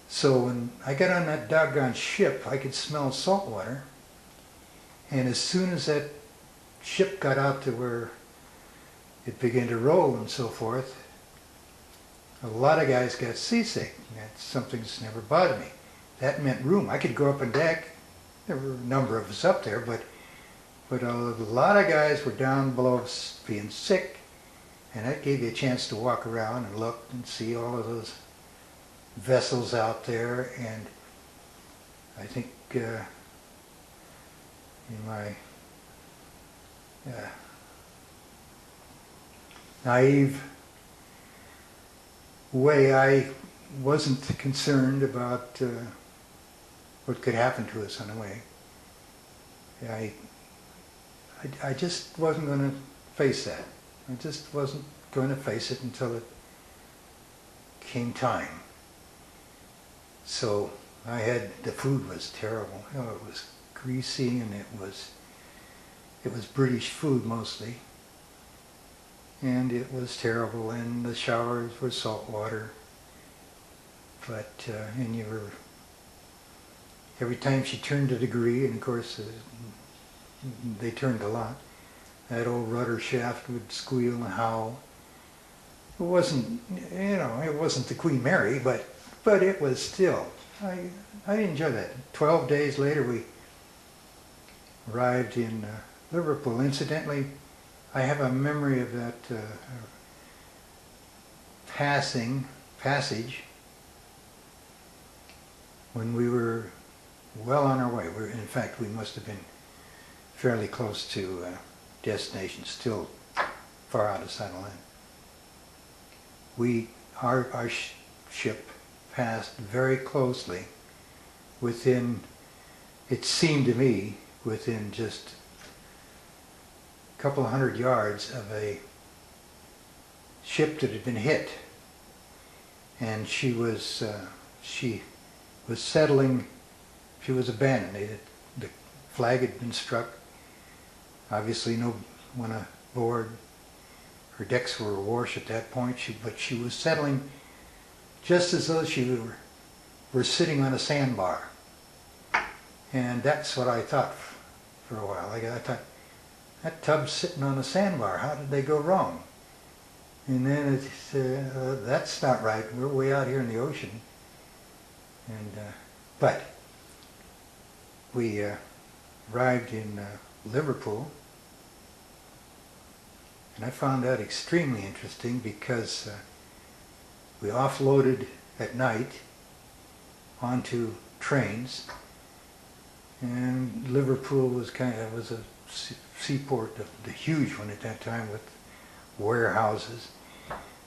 So when I got on that doggone ship, I could smell salt water. And as soon as that ship got out to where it began to roll and so forth, a lot of guys got seasick. That's something that's never bothered me. That meant room. I could go up on deck. There were a number of us up there, but a lot of guys were down below being sick, and that gave you a chance to walk around and look and see all of those vessels out there. And I think in my naive way, I wasn't concerned about what could happen to us on the way. I just wasn't going to face that. I just wasn't going to face it until it came time. So the food was terrible. You know, it was greasy, and it was British food mostly. And it was terrible, and the showers were salt water. But, and every time she turned a degree, and of course they turned a lot, that old rudder shaft would squeal and howl. It wasn't, it wasn't the Queen Mary, but it was still, I enjoyed that. 12 days later we arrived in Liverpool. Incidentally, I have a memory of that passage when we were well on our way. In fact, we must have been fairly close to destination, still far out of sight of land. Our ship passed very closely within, it seemed to me, within just a couple of 100 yards of a ship that had been hit. And she was settling, she was abandoned. The flag had been struck. Obviously no one aboard. Her decks were awash at that point, but she was settling just as though she were sitting on a sandbar. And that's what I thought for a while. I thought, that tub's sitting on a sandbar. How did they go wrong? And then that's not right. We're way out here in the ocean. And but we arrived in Liverpool, and I found that extremely interesting because we offloaded at night onto trains, and Liverpool was a seaport, the huge one at that time with warehouses.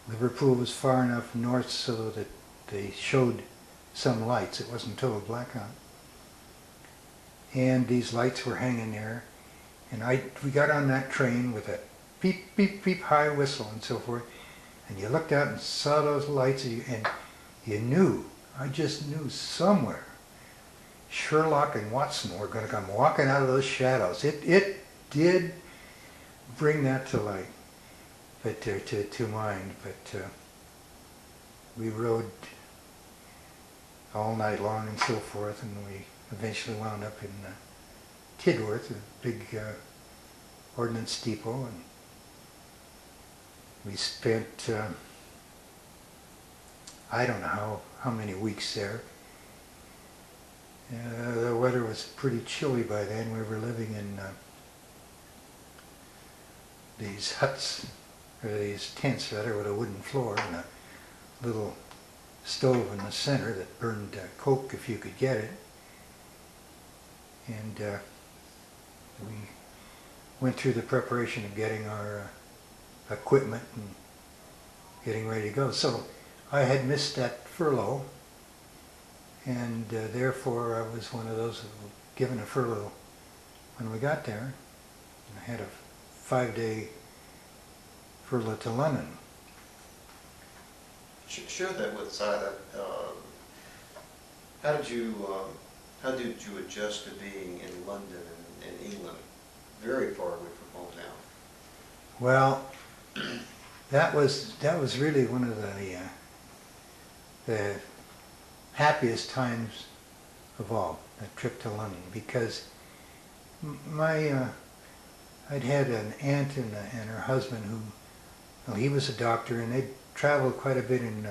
Liverpool was far enough north so that they showed some lights. It wasn't total blackout. And these lights were hanging there, and we got on that train with a beep, beep, beep high whistle and so forth, and you looked out and saw those lights, and you knew, I just knew somewhere Sherlock and Watson were going to come walking out of those shadows. It did bring that to light, but to mind. But we rode all night long and so forth, and we eventually wound up in Tidworth, a big ordnance depot, and we spent I don't know how many weeks there. The weather was pretty chilly by then. We were living in these huts, or these tents rather, with a wooden floor and a little stove in the center that burned coke if you could get it. And we went through the preparation of getting our equipment and getting ready to go. So I had missed that furlough, and therefore I was one of those who were given a furlough when we got there. And I had a 5-day furlough to London. Share that with Sada. How did you adjust to being in London and England, very far away from home now? Well, that was really one of the happiest times of all, that trip to London, because I'd had an aunt and her husband who Well, he was a doctor, and they traveled quite a bit in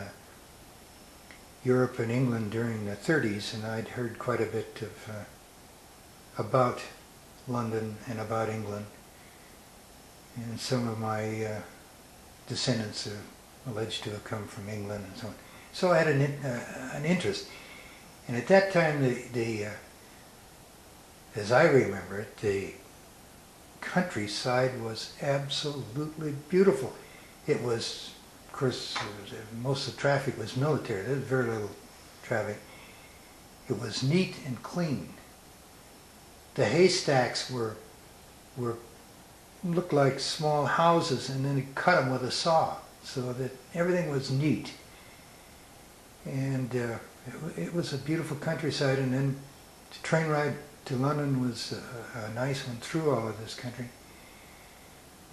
Europe and England during the 30s, and I'd heard quite a bit of about London and about England. And some of my descendants are alleged to have come from England and so on. So I had an interest. And at that time, as I remember it, the countryside was absolutely beautiful. It was, of course, most of the traffic was military. There was very little traffic. It was neat and clean. The haystacks looked like small houses, and then he cut them with a saw, so that everything was neat. And it was a beautiful countryside, and then the train ride to London was a nice one through all of this country.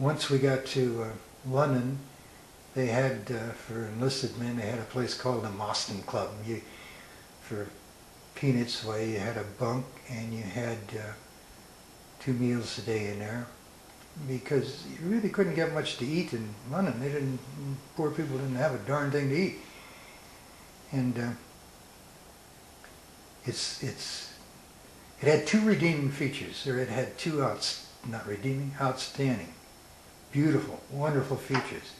Once we got to London, they had, for enlisted men, they had a place called the Moston Club. For peanuts, well, you had a bunk, and you had 2 meals a day in there, because you really couldn't get much to eat in London. Poor people didn't have a darn thing to eat. And it had 2 redeeming features, or it had 2 outstanding, beautiful, wonderful features.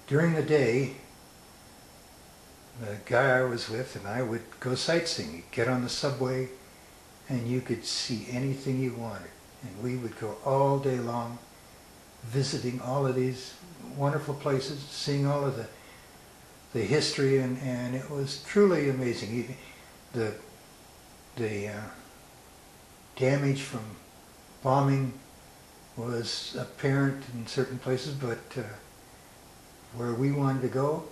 During the day, the guy I was with and I would go sightseeing. You'd get on the subway and you could see anything you wanted. And we would go all day long visiting all of these wonderful places, seeing all of the history, and it was truly amazing. The damage from bombing was apparent in certain places, but where we wanted to go,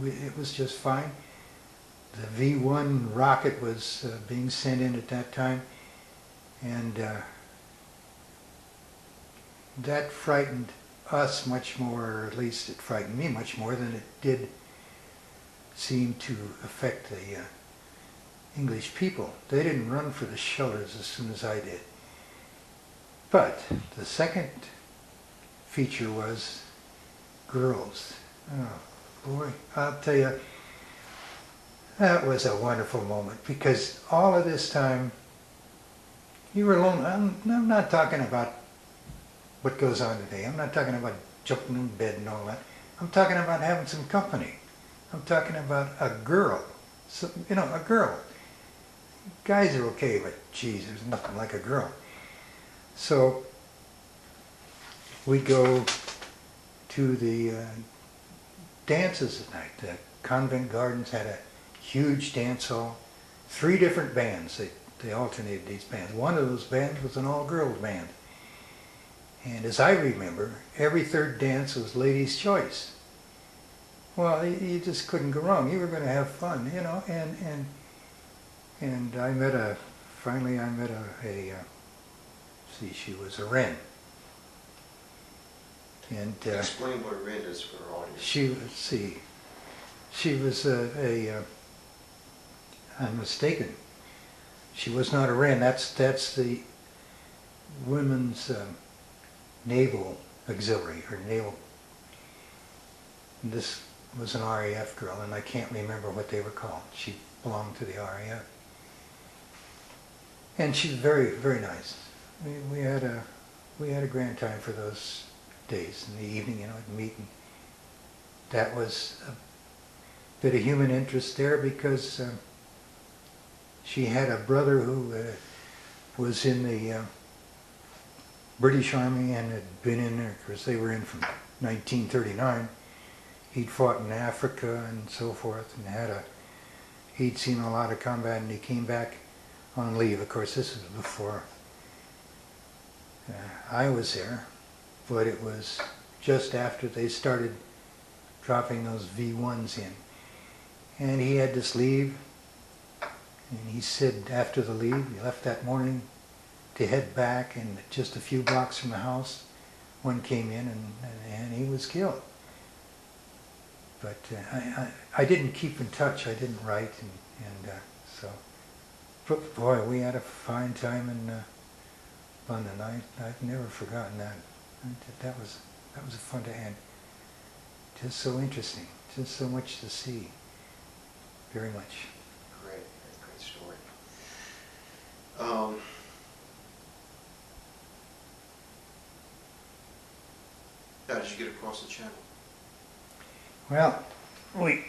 it was just fine. The V-1 rocket was being sent in at that time, and that frightened us much more, or at least it frightened me much more than it did seem to affect the English people. They didn't run for the shelters as soon as I did. But the second feature was girls. Oh boy, I'll tell you, that was a wonderful moment, because all of this time you were alone. I'm not talking about what goes on today. I'm not talking about jumping in bed and all that. I'm talking about having some company. I'm talking about a girl. So, a girl. Guys are okay, but geez, there's nothing like a girl. So we go to the dances at night. The Convent Gardens had a huge dance hall. 3 different bands. They alternated these bands. One of those bands was an all-girls band. And as I remember, every 3rd dance was ladies' choice. Well, you just couldn't go wrong. You were going to have fun, and finally I met she was a Wren. And explain what a Wren is for our audience. She was I'm mistaken. She was not a Wren. That's the Women's Naval Auxiliary, or Naval. And this was an RAF girl, and I can't remember what they were called. She belonged to the RAF. And she was very, very nice. We had a grand time for those days. In the evening, I'd meet, and that was a bit of human interest there, because she had a brother who was in the British Army and had been in there, because they were in from 1939. He'd fought in Africa and so forth, and he'd seen a lot of combat, and he came back on leave. Of course, this was before I was there, but it was just after they started dropping those V-1s in. And he had this leave, and he said after the leave, he left that morning to head back, and just a few blocks from the house, one came in, and he was killed. But I didn't keep in touch. I didn't write, and so. But boy, we had a fine time in London. I've never forgotten that. That was That was fun to add. Just so interesting. Just so much to see. Very much. Great, great story. How did you get across the channel? Well, we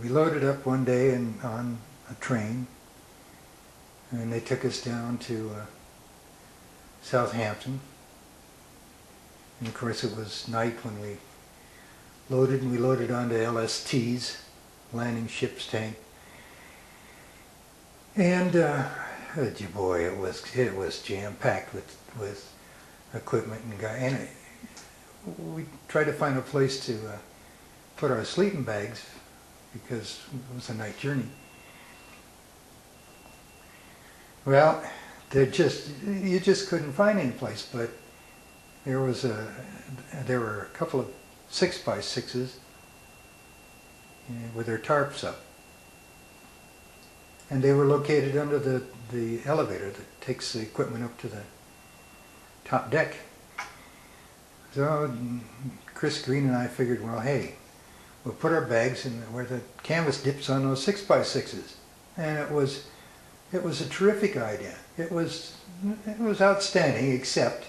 loaded up one day on a train, and they took us down to Southampton. And of course it was night when we loaded, and we loaded onto LSTs, landing ships tank. And boy, it was jam-packed with equipment and and we tried to find a place to put our sleeping bags because it was a night journey. Well, you just couldn't find any place, but there were a couple of 6x6s with their tarps up, and they were located under the elevator that takes the equipment up to the top deck. So Chris Green and I figured, well, hey, we'll put our bags in where the canvas dips on those 6x6s, and it was a terrific idea. It was outstanding, except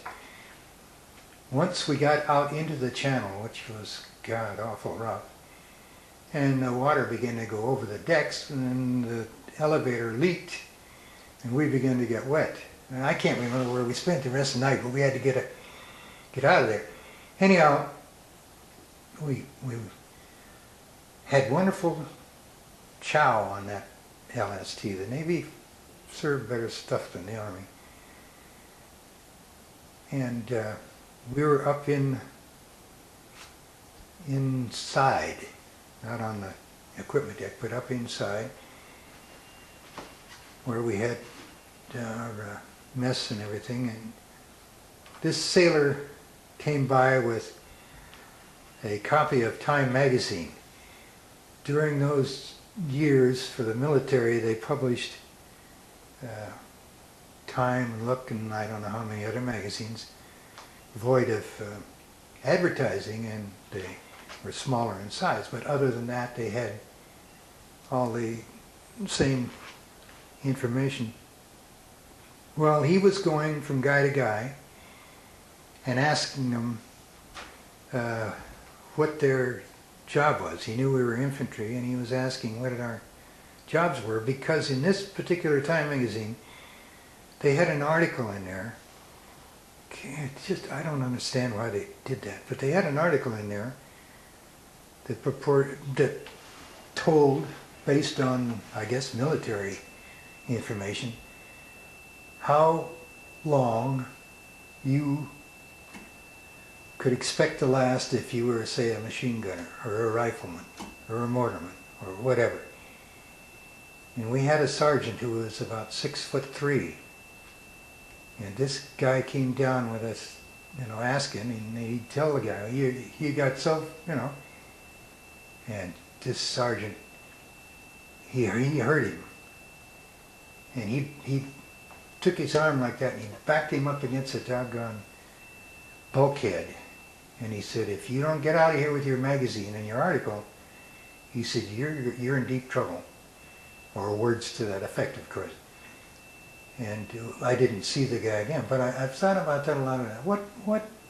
once we got out into the channel, which was god awful rough, and the water began to go over the decks, and the elevator leaked, and we began to get wet. And I can't remember where we spent the rest of the night, but we had to get out of there. Anyhow, we had wonderful chow on that LST. The Navy served better stuff than the Army. And we were up inside, not on the equipment deck, but up inside, where we had our mess and everything. And this sailor came by with a copy of Time magazine. During those years for the military, they published Time and Look and I don't know how many other magazines, void of advertising, and they were smaller in size. But other than that, they had all the same information. Well, he was going from guy to guy and asking them what their job was. He knew we were infantry, and he was asking what our jobs were, because in this particular Time magazine, they had an article in there. I don't understand why they did that, but they had an article in there that told, based on, I guess, military information, how long you could expect to last if you were, say, a machine gunner or a rifleman or a mortarman or whatever. And we had a sergeant who was about 6'3", and this guy came down with us, asking, and he'd tell the guy, you got so, and this sergeant, he heard him, and he took his arm like that and he backed him up against a doggone bulkhead, and he said, if you don't get out of here with your magazine and your article, he said, you're in deep trouble, or words to that effect, of course. And I didn't see the guy again, but I've thought about that a lot. What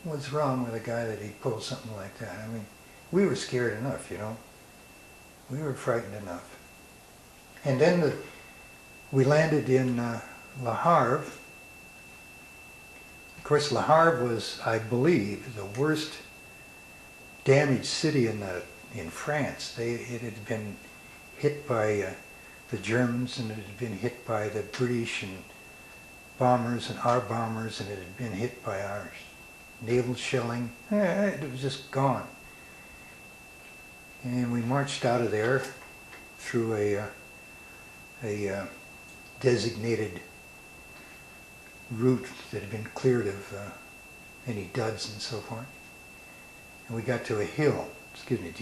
was wrong with a guy that he'd pull something like that? I mean, we were scared enough, we were frightened enough. And then we landed in Le Havre. Of course, Le Havre was, I believe, the worst damaged city in France. It had been hit by the Germans, and it had been hit by the British and bombers and our bombers, and it had been hit by our naval shelling. It was just gone. And we marched out of there through a designated route that had been cleared of any duds and so forth. And we got to a hill. Excuse me,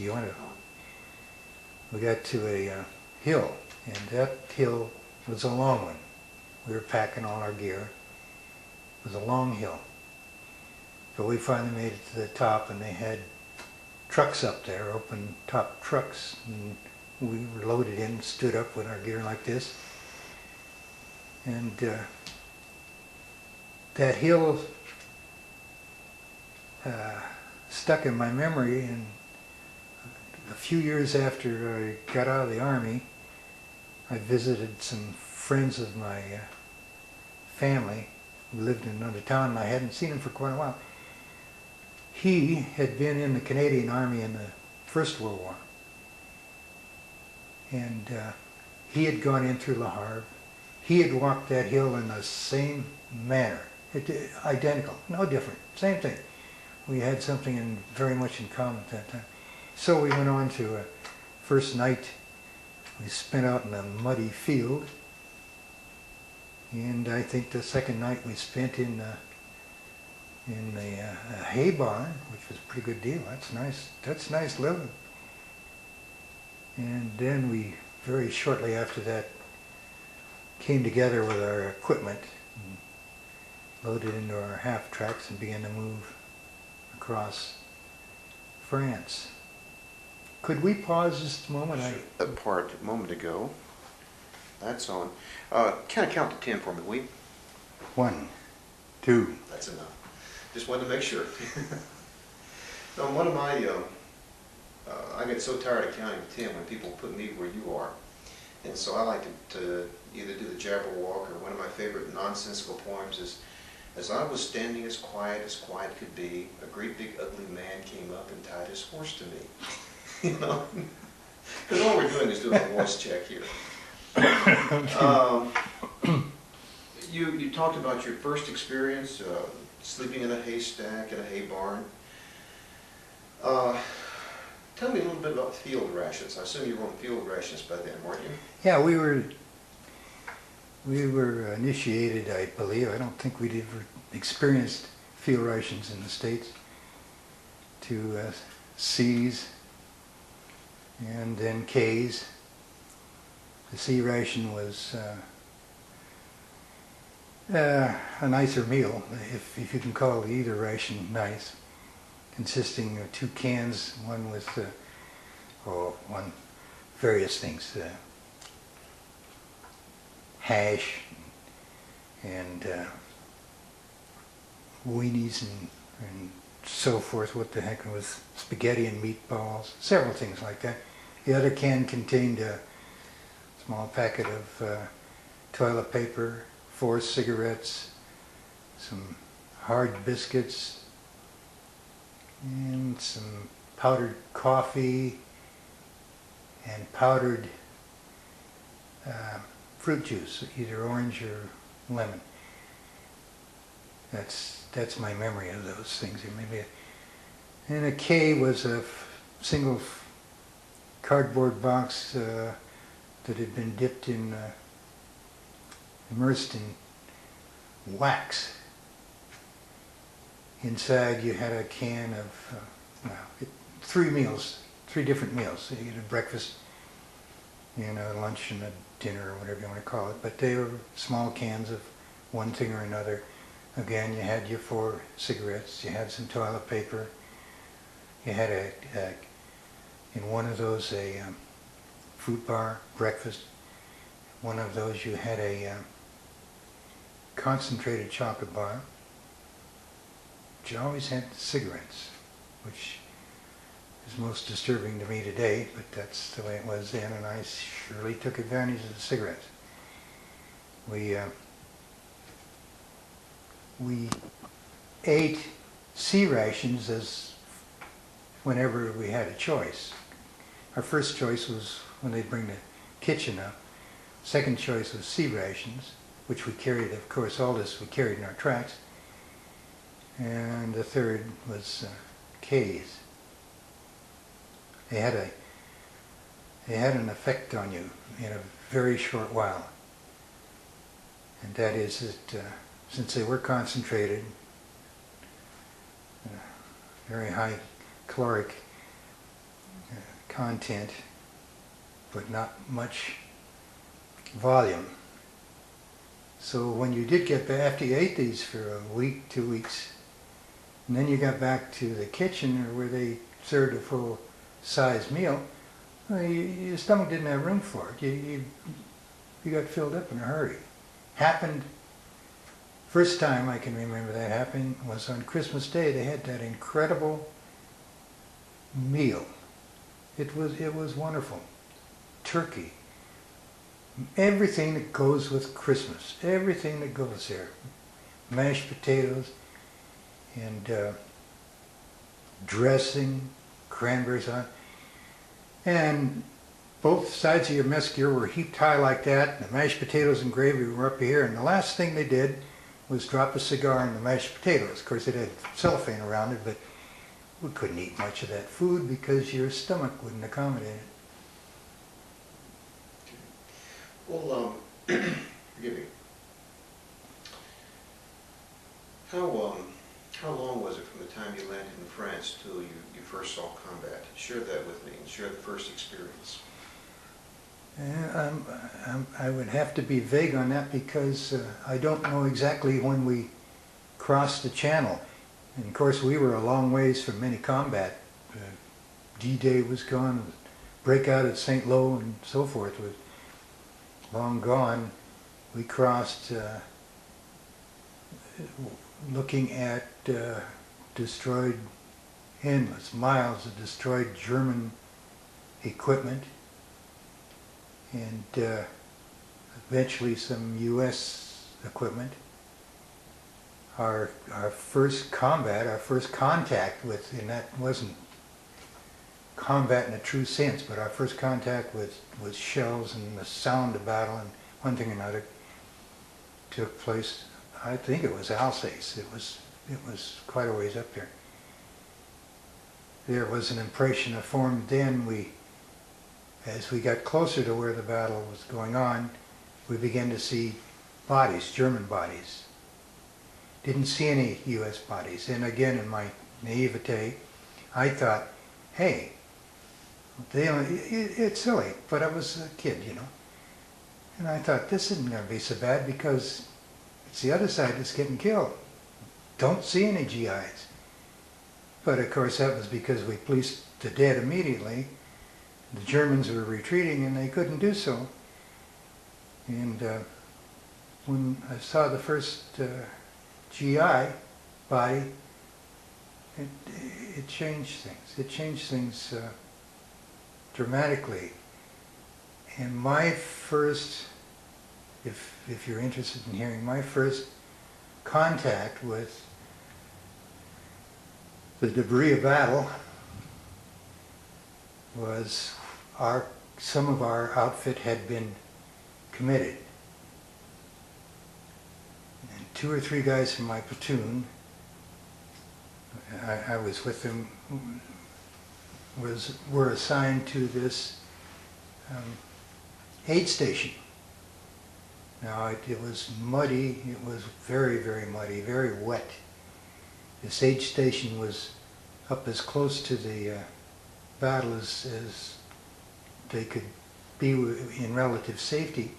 we got to a hill, and that hill was a long one. We were packing all our gear. It was a long hill. But we finally made it to the top, and they had trucks up there, open top trucks, and we were loaded in, stood up with our gear like this. And that hill stuck in my memory, and a few years after I got out of the Army, I visited some friends of my family who lived in another town, and I hadn't seen him for quite a while. He had been in the Canadian Army in the First World War, and he had gone in through Le Havre. He had walked that hill in the same manner, identical, no different, same thing. We had something very much in common at that time. So we went on to first night we spent out in a muddy field, and I think the second night we spent in a hay barn, which was a pretty good deal. That's nice living. And then we very shortly after that came together with our equipment and loaded into our half tracks and began to move across France. Could we pause just a moment? That part a moment ago. That's on. Kind of count to 10 for me, will you? 1, 2. That's enough. Just wanted to make sure. Now, one of my, I get so tired of counting to 10 when people put me where you are. And so I like to either do the Jabberwock, or one of my favorite nonsensical poems is, as I was standing as quiet could be, a great big ugly man came up and tied his horse to me. You know? Because all we're doing is doing a voice check here. You talked about your first experience, sleeping in a haystack, in a hay barn. Tell me a little bit about field rations. I assume you were on field rations by then, weren't you? Yeah, we were initiated, I believe. I don't think we'd ever experienced field rations in the States, to C's and then K's. The C ration was a nicer meal, if you can call either ration nice, consisting of 2 cans, one with various things, hash and weenies and so forth. What the heck, was spaghetti and meatballs, several things like that. The other can contained a small packet of toilet paper, 4 cigarettes, some hard biscuits, and some powdered coffee and powdered fruit juice, either orange or lemon. That's my memory of those things. And a K was a single cardboard box that had been dipped in, immersed in wax. Inside you had a can of 3 different meals. You had a breakfast and a lunch and a dinner, or whatever you want to call it. But they were small cans of one thing or another. Again, you had your 4 cigarettes, you had some toilet paper, you had in one of those a fruit bar, breakfast. One of those you had a concentrated chocolate bar, but you always had cigarettes, which is most disturbing to me today, but that's the way it was then, and I surely took advantage of the cigarettes. We ate C rations as whenever we had a choice. Our first choice was when they'd bring the kitchen up. Second choice was C rations, which we carried, of course, all this we carried in our tracks. And the third was K's. They had an effect on you in a very short while. And that is that since they were concentrated, very high caloric content, but not much volume. So when you did get back, after you ate these for a week, 2 weeks, and then you got back to the kitchen or where they served a full-size meal, well, your stomach didn't have room for it. You got filled up in a hurry. Happened, first time I can remember that happening was on Christmas Day. They had that incredible meal. It was wonderful. Turkey. Everything that goes with Christmas. Everything that goes there. Mashed potatoes and dressing, cranberries on. And both sides of your mess gear were heaped high like that. The mashed potatoes and gravy were up here. And the last thing they did was drop a cigar in the mashed potatoes. Of course, it had cellophane around it, but we couldn't eat much of that food because your stomach wouldn't accommodate it. Well, forgive me. How long was it from the time you landed in France till you first saw combat? Share that with me and share the first experience. I would have to be vague on that because I don't know exactly when we crossed the channel. And of course we were a long ways from any combat. D-Day was gone, breakout at St. Lo and so forth was long gone. We crossed looking at destroyed, endless miles of destroyed German equipment and eventually some U.S. equipment. Our first combat, our first contact with, and that wasn't combat in a true sense, but our first contact with shells and the sound of battle and one thing or another took place, I think it was Alsace. It was quite a ways up there. There was an impression that formed then. As we got closer to where the battle was going on, we began to see bodies, German bodies. Didn't see any U.S. bodies. And again, in my naivete, I thought, hey, it's silly, but I was a kid, you know. And I thought, this isn't going to be so bad because it's the other side that's getting killed. Don't see any GIs. But of course that was because we policed the dead immediately. The Germans were retreating and they couldn't do so. And when I saw the first GI body, it changed things. It changed things dramatically. And my first, if you're interested in hearing, my first contact with the debris of battle was some of our outfit had been committed. And 2 or 3 guys from my platoon, I was with them, were assigned to this aid station. Now it was muddy, it was very, very muddy, very wet. This aid station was up as close to the battle as they could be in relative safety,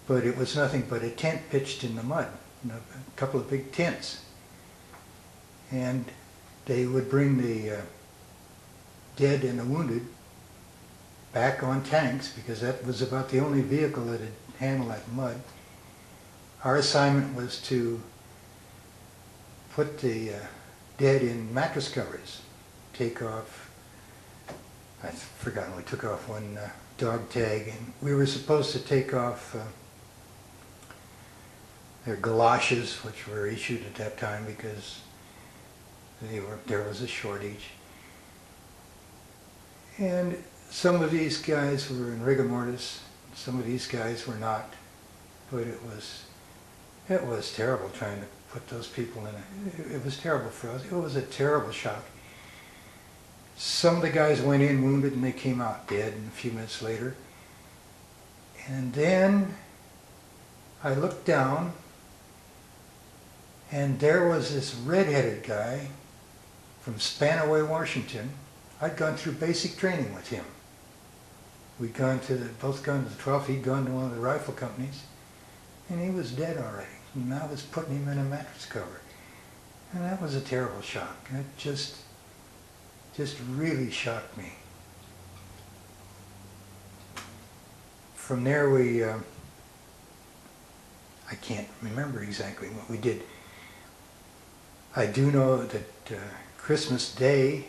but it was nothing but a tent pitched in the mud, a couple of big tents. And they would bring the dead and the wounded back on tanks because that was about the only vehicle that had handled that mud. Our assignment was to put the dead in mattress covers, take off, I've forgotten, we took off one dog tag, and we were supposed to take off their galoshes, which were issued at that time because there was a shortage. And some of these guys were in rigor mortis, some of these guys were not, but it was terrible trying to put those people in it was terrible for us. It was a terrible shock. Some of the guys went in wounded and they came out dead a few minutes later. And then I looked down and there was this red-headed guy from Spanaway, Washington. I'd gone through basic training with him. We'd both gone to the 12th, he'd gone to one of the rifle companies. and he was dead already. And I was putting him in a mattress cover. And that was a terrible shock. It just really shocked me. From there I can't remember exactly what we did. I do know that Christmas Day,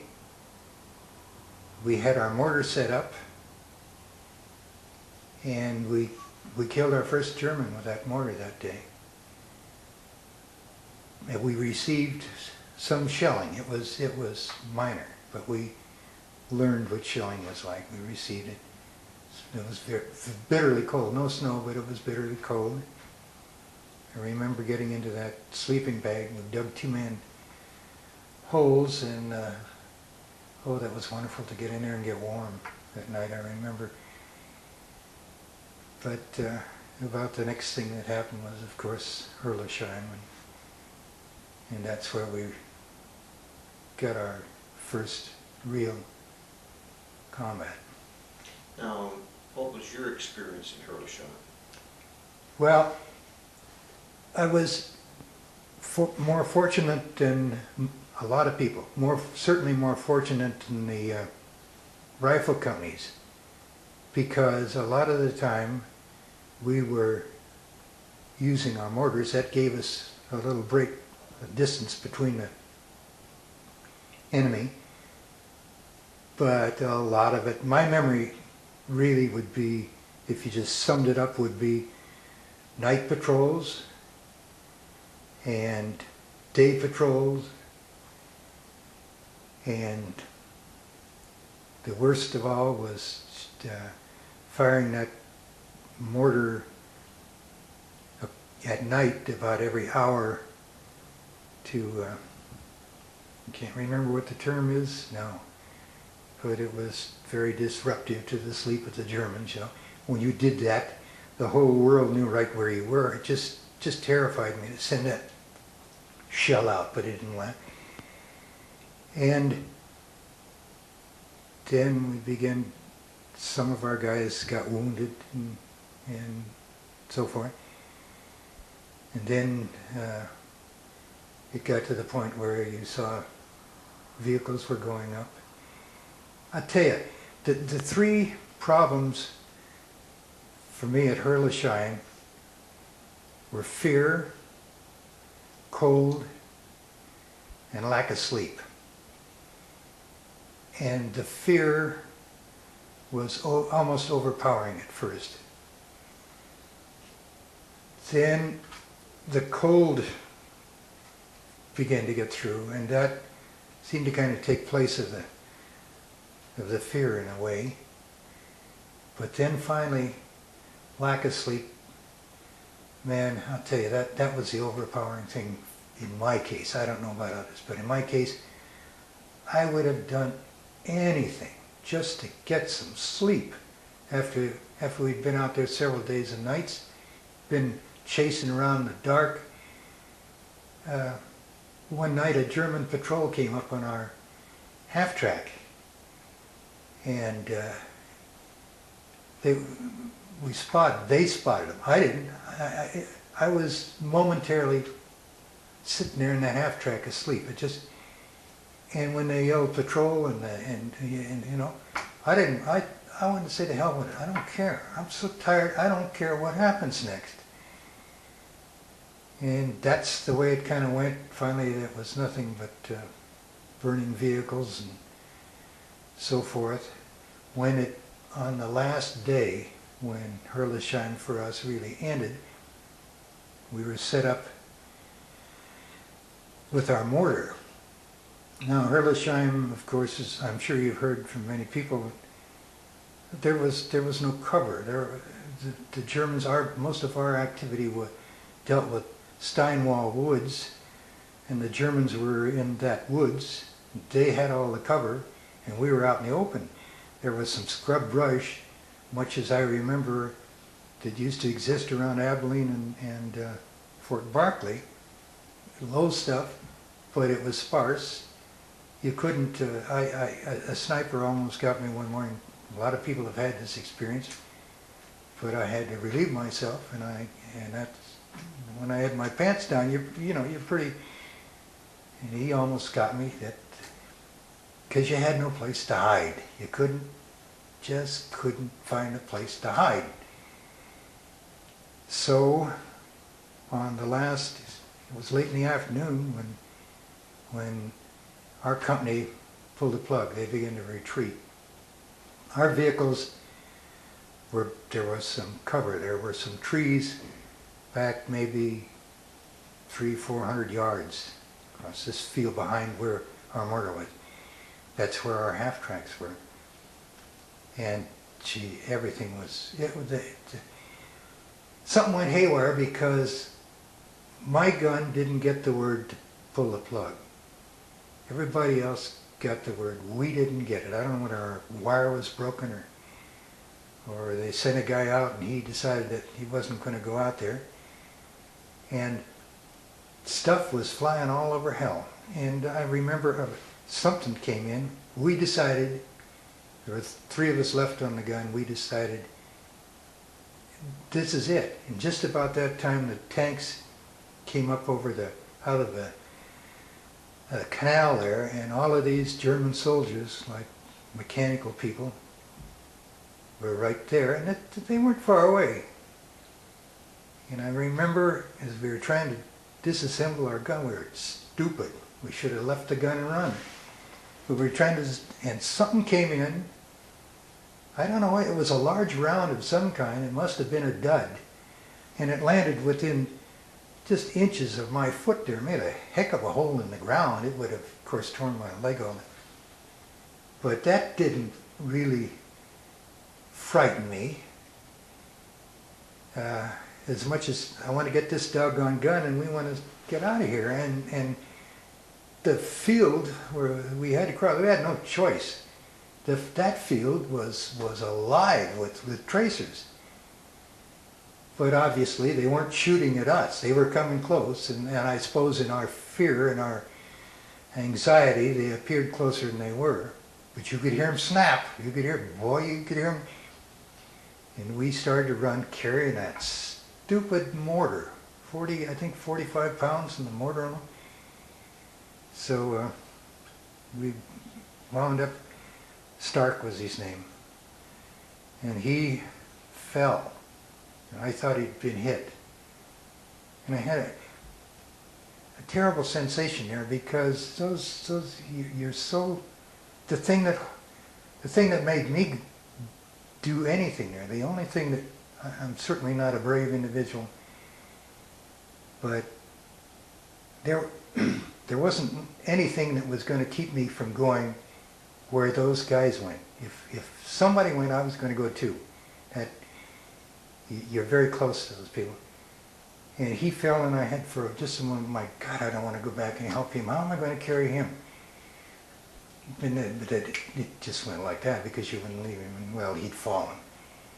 we had our mortar set up, and we killed our first German with that mortar that day. And we received some shelling. It was minor, but we learned what shelling was like. We received it. It was bitterly cold. No snow, but it was bitterly cold. I remember getting into that sleeping bag. We dug 2-man holes, and oh, that was wonderful to get in there and get warm that night, I remember. But about the next thing that happened was, of course, Herrlisheim, and that's where we got our first real combat. Now, what was your experience in Herrlisheim? Well, I was more fortunate than a lot of people. Certainly more fortunate than the rifle companies, because a lot of the time we were using our mortars. That gave us a little break, a distance between the enemy. But a lot of it, my memory really would be, if you just summed it up, would be night patrols and day patrols, and the worst of all was firing that mortar at night about every hour to, I can't remember what the term is now, but it was very disruptive to the sleep of the Germans. You know, when you did that, the whole world knew right where you were. It just terrified me to send that shell out, but it didn't land. And then we began, some of our guys got wounded and so forth. And then it got to the point where you saw vehicles were going up. I tell you, the three problems for me at Herrlisheim were fear, cold, and lack of sleep. And the fear was almost overpowering at first. Then the cold began to get through, and that seemed to kind of take place of the fear in a way. But then finally, lack of sleep, man, I'll tell you, that was the overpowering thing in my case. I don't know about others, but in my case, I would have done anything just to get some sleep after we'd been out there several days and nights, been chasing around in the dark. One night a German patrol came up on our half-track, and they spotted them. I didn't. I was momentarily sitting there in that half-track asleep. And when they yelled patrol and you know, I wanted to say to hell with it. I don't care. I'm so tired. I don't care what happens next. And that's the way it kind of went. Finally, it was nothing but burning vehicles and so forth. On the last day, when Herrlisheim for us really ended, we were set up with our mortar. Now, Herrlisheim, of course, as I'm sure you've heard from many people, there was no cover. The Germans, most of our activity dealt with Steinwall woods, and the Germans were in that woods. They had all the cover, and we were out in the open. There was some scrub brush, much as I remember, that used to exist around Abilene and Fort Barkley. Low stuff, but it was sparse. You couldn't, a sniper almost got me one morning. A lot of people have had this experience, but I had to relieve myself, and that's when I had my pants down, you're pretty, and he almost got me that, because you had no place to hide. You just couldn't find a place to hide. So, on the last, it was late in the afternoon when our company pulled the plug. They began to retreat. Our vehicles there was some cover. There were some trees back maybe 300-400 yards across this field behind where our mortar was. That's where our half tracks were. And gee, everything was, something went haywire because my gun didn't get the word to pull the plug. Everybody else got the word. We didn't get it. I don't know whether our wire was broken or they sent a guy out and he decided that he wasn't going to go out there. And stuff was flying all over hell. And I remember something came in. We decided, there were 3 of us left on the gun, we decided this is it. And just about that time the tanks came up out of the canal there, and all of these German soldiers, like mechanical people, were right there, and they weren't far away. And I remember as we were trying to disassemble our gun, we were stupid. We should have left the gun and run. But we were trying to, and something came in. I don't know, it was a large round of some kind. It must have been a dud. And it landed within just inches of my foot there. It made a heck of a hole in the ground. It would have, of course, torn my leg off. But that didn't really frighten me. As much as I want to get this doggone gun and we want to get out of here. And the field where we had to cross, we had no choice. That field was alive with tracers. But obviously they weren't shooting at us. They were coming close, and I suppose in our fear and our anxiety, they appeared closer than they were. But you could hear them snap. You could hear them. And we started to run carrying that stupid mortar. 45 pounds in the mortar on them. So we wound up, Stark was his name, and he fell. And I thought he'd been hit. And I had a terrible sensation there because you're so, the thing that made me do anything there, the only thing that, I'm certainly not a brave individual, but there wasn't anything that was going to keep me from going where those guys went. If somebody went, I was going to go too. You're very close to those people. And he fell, and I had for just a moment, my God, I don't want to go back and help him. How am I going to carry him? And it just went like that because you wouldn't leave him. And well, he'd fallen.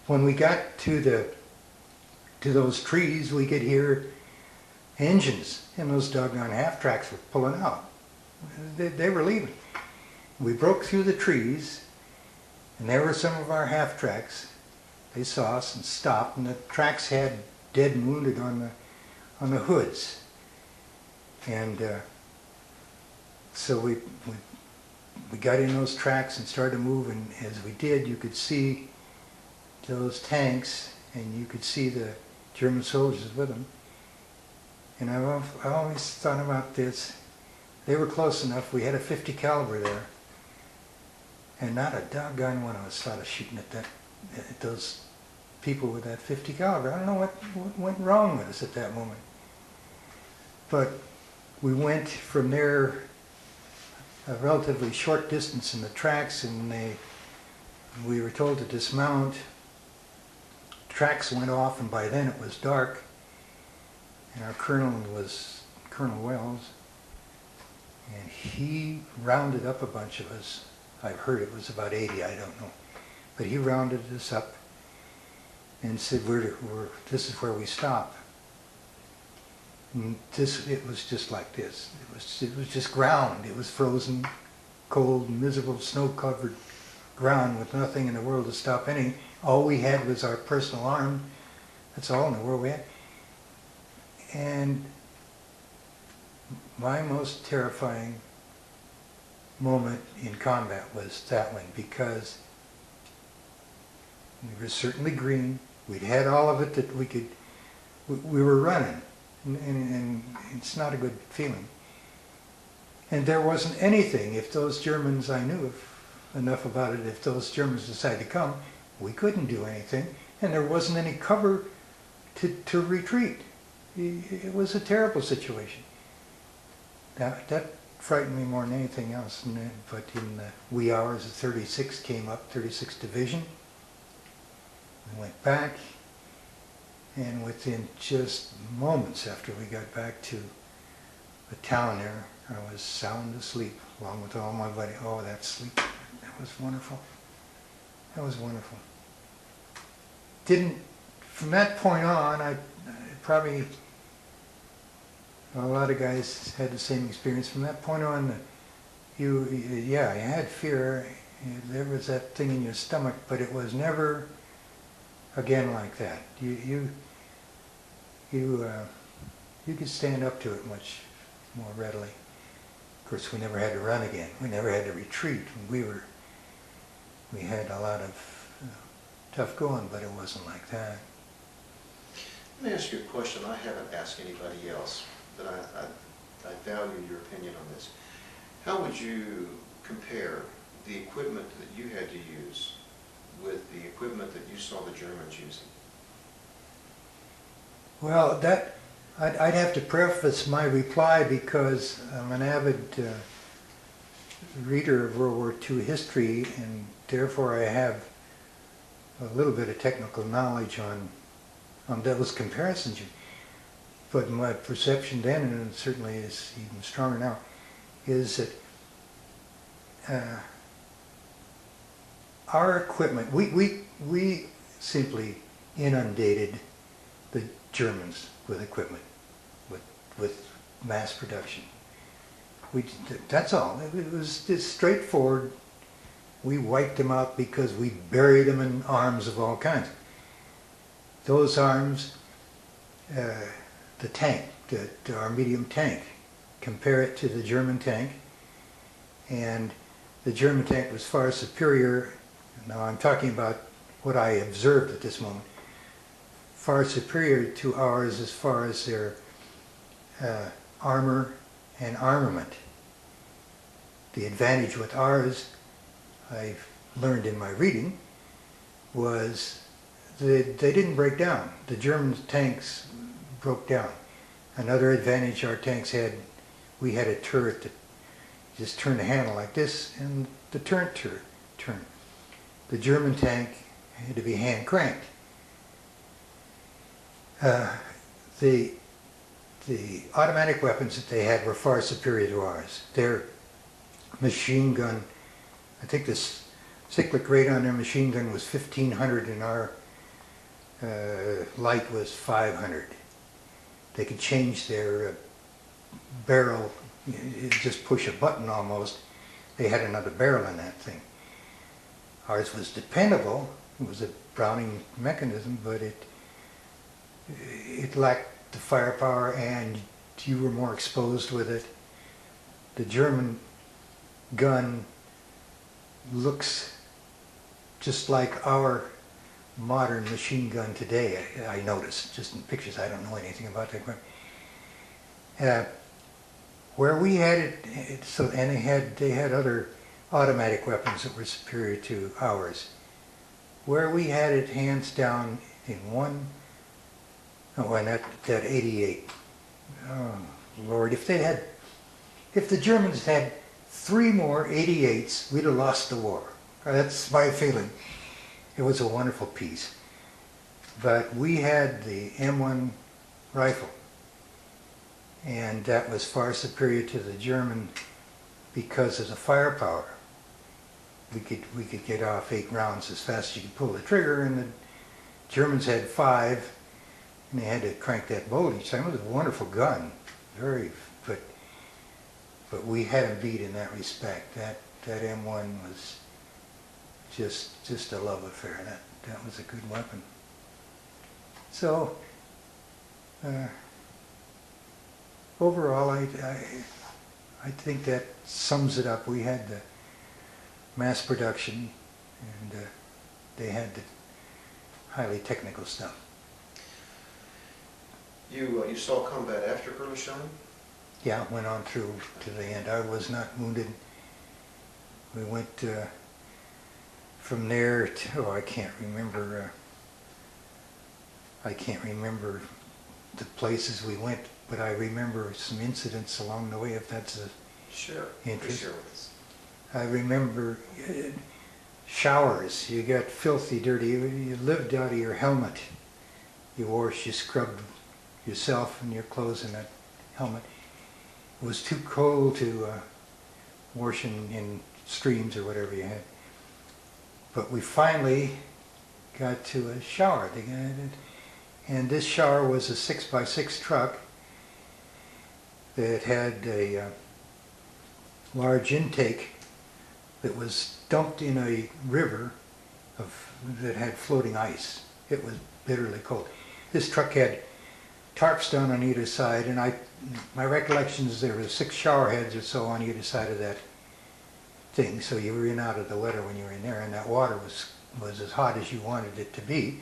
When we got to those trees, we could hear engines, and those doggone half tracks were pulling out. They were leaving. We broke through the trees, and there were some of our half tracks. They saw us and stopped, and the tracks had dead and wounded on the hoods. And so we got in those tracks and started to move, and as we did, you could see those tanks, and you could see the German soldiers with them. And I always thought about this. They were close enough. We had a .50 caliber there, and not a doggone one of us thought of shooting at those people with that .50 caliber. I don't know what went wrong with us at that moment. But we went from there a relatively short distance in the tracks, and we were told to dismount. Tracks went off, and by then it was dark. And our colonel was Colonel Wells, and he rounded up a bunch of us. I've heard it was about 80, I don't know. But he rounded us up and said, this is where we stop. And it was just like this. It was just ground. It was frozen, cold, miserable, snow-covered ground with nothing in the world to stop any. All we had was our personal arm. That's all in the world we had. And my most terrifying moment in combat was that one, because we were certainly green. We'd had all of it that we were running, and it's not a good feeling. And there wasn't anything, if those Germans, I knew enough about it, if those Germans decided to come, we couldn't do anything, and there wasn't any cover to retreat. It was a terrible situation. That frightened me more than anything else. But in the wee hours, the 36 came up, 36th Division. We went back, and within just moments after we got back to the town there, I was sound asleep, along with all my buddies. Oh, that sleep, that was wonderful. That was wonderful. From that point on, I probably, a lot of guys had the same experience. From that point on, you had fear. There was that thing in your stomach, but it was never again like that. You could stand up to it much more readily. Of course, we never had to run again. We never had to retreat. We had a lot of tough going, but it wasn't like that. Let me ask you a question I haven't asked anybody else, but I value your opinion on this. How would you compare the equipment that you had to use with the equipment that you saw the Germans using? Well, I'd have to preface my reply, because I'm an avid reader of World War II history, and therefore I have a little bit of technical knowledge on those comparisons. But my perception then, and it certainly is even stronger now, is that our equipment, we simply inundated the Germans with equipment, with mass production. That's all. It was just straightforward. We wiped them out because we buried them in arms of all kinds. Those arms, the tank, our medium tank, compare it to the German tank, and the German tank was far superior. Now I'm talking about what I observed at this moment. Far superior to ours as far as their armor and armament. The advantage with ours, I've learned in my reading, was that they didn't break down. The German tanks broke down. Another advantage our tanks had, we had a turret that just turned the handle like this, and the turret turned. The German tank had to be hand cranked. The automatic weapons that they had were far superior to ours. Their machine gun, I think the cyclic rate on their machine gun was 1,500, and our light was 500. They could change their barrel, just push a button almost. They had another barrel in that thing. Ours was dependable. It was a Browning mechanism, but it lacked the firepower, and you were more exposed with it. The German gun looks just like our modern machine gun today, I noticed, just in pictures. I don't know anything about that equipment. Where we had it, and they had other automatic weapons that were superior to ours. Where we had it hands down in and that 88. Oh Lord, if the Germans had 3 more 88s, we'd have lost the war. That's my feeling. It was a wonderful piece. But we had the M1 rifle, and that was far superior to the German because of the firepower. We could get off 8 rounds as fast as you could pull the trigger, and the Germans had 5, and they had to crank that bolt each time. It was a wonderful gun, but we had them beat in that respect. That M1 was just a love affair. That was a good weapon. So overall, I think that sums it up. We had the mass production, and they had the highly technical stuff. You saw combat after Herrlisheim? Yeah, went on through to the end. I was not wounded. We went from there to, oh, I can't remember the places we went, but I remember some incidents along the way, if that's of Sure. interest. Share with us. I remember showers. You got filthy, dirty. You lived out of your helmet. You scrubbed yourself and your clothes in that helmet. It was too cold to wash in streams or whatever you had. But we finally got to a shower. And this shower was a 6x6 truck that had a large intake that was dumped in a river that had floating ice. It was bitterly cold. This truck had tarps down on either side, and my recollection is there were 6 shower heads or so on either side of that thing, so you were in out of the weather when you were in there, and that water was as hot as you wanted it to be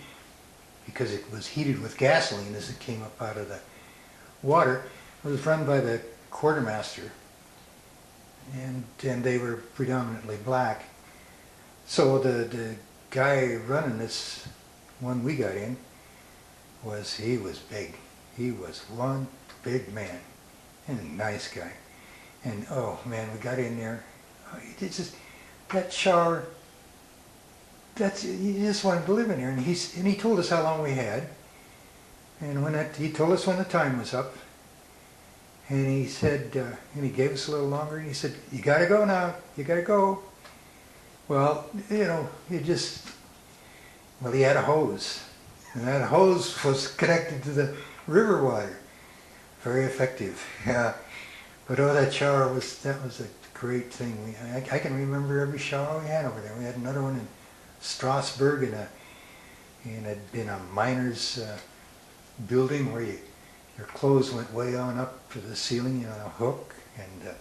because it was heated with gasoline as it came up out of the water. It was run by the quartermaster, and they were predominantly black. So the guy running this one we got in he was big. He was one big man and a nice guy. And oh man, we got in there. It's just that shower. You just wanted to live in there. And he told us how long we had. And he told us when the time was up. And he said, and he gave us a little longer. And he said, "You got to go now. You got to go." Well, he had a hose. And that hose was connected to the river water. Very effective. Yeah. But that shower was a great thing. I can remember every shower we had over there. We had another one in Strasbourg in a miner's building where your clothes went way on up to the ceiling on a hook, and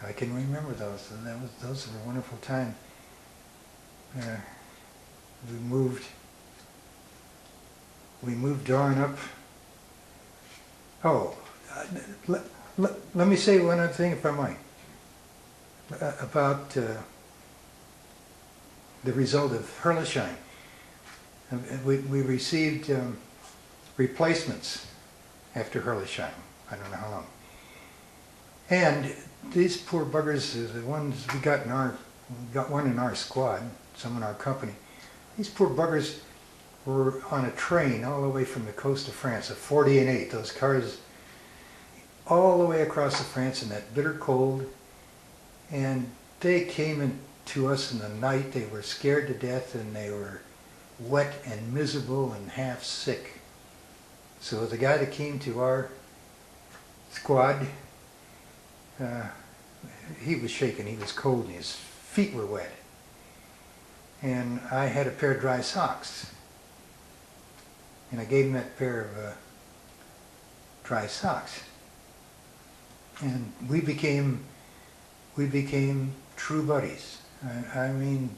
I can remember those. And those were a wonderful time. We moved on up. Oh, let me say one other thing, if I might, about the result of Herrlisheim. We received replacements after Herrlisheim. I don't know how long. And these poor buggers, the ones we got one in our squad, some in our company. These poor buggers were on a train all the way from the coast of France, a 40 and 8, those cars all the way across the France in that bitter cold. And they came in to us in the night. They were scared to death, and they were wet and miserable and half sick. So the guy that came to our squad, he was shaking, he was cold, and his feet were wet. And I had a pair of dry socks. And I gave him that pair of dry socks. And we became true buddies. I mean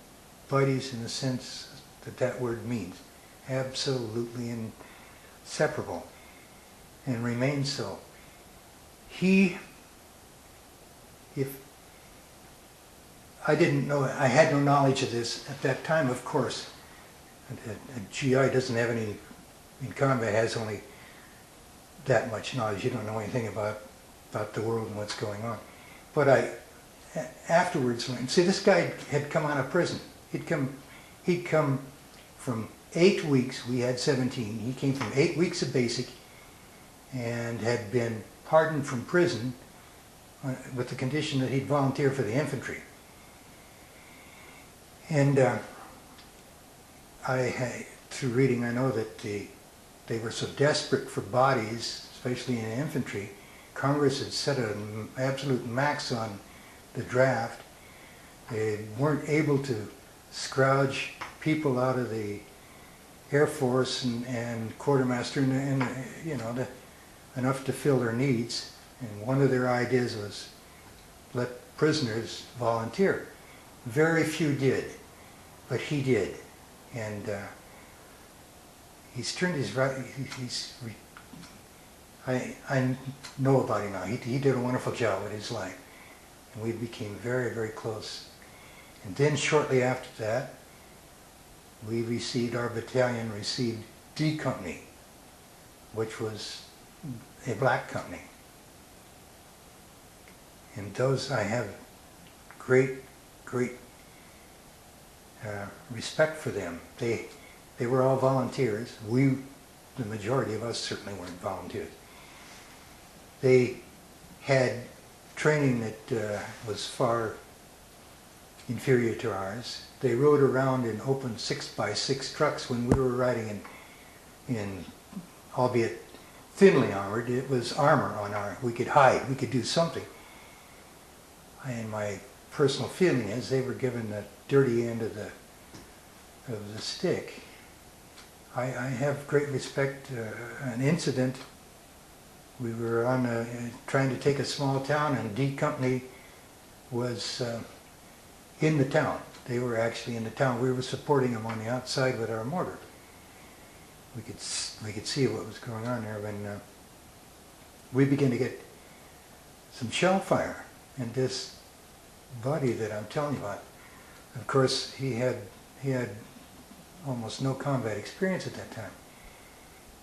buddies in the sense that word means. Absolutely inseparable. And remain so. I didn't know, I had no knowledge of this at that time, of course. A GI doesn't have any, in combat has only that much knowledge. You don't know anything about the world and what's going on. But afterwards, see, this guy had come out of prison. He'd come from 8 weeks, we had 17. He came from 8 weeks of basic and had been pardoned from prison with the condition that he'd volunteer for the infantry. And through reading, I know that they were so desperate for bodies, especially in infantry. Congress had set an absolute max on the draft. They weren't able to scrouge people out of the Air Force and quartermaster and enough to fill their needs, and one of their ideas was let prisoners volunteer. Very few did, but he did, and he's turned his right. I know about him now. He did a wonderful job with his life, and we became very, very close. And then shortly after that, our battalion received D Company, which was a black company. And those, I have great respect for them. They were all volunteers. The majority of us certainly weren't volunteers. They had training that was far inferior to ours. They rode around in open 6x6 trucks when we were riding in albeit thinly armored. It was armor on we could hide, we could do something. And my personal feeling is they were given the dirty end of the stick. I have great respect. An incident, we were trying to take a small town, and D Company was in the town. They were actually in the town. We were supporting them on the outside with our mortar. We could see what was going on there when we began to get some shell fire. And this buddy that I'm telling you about, of course, he had almost no combat experience at that time.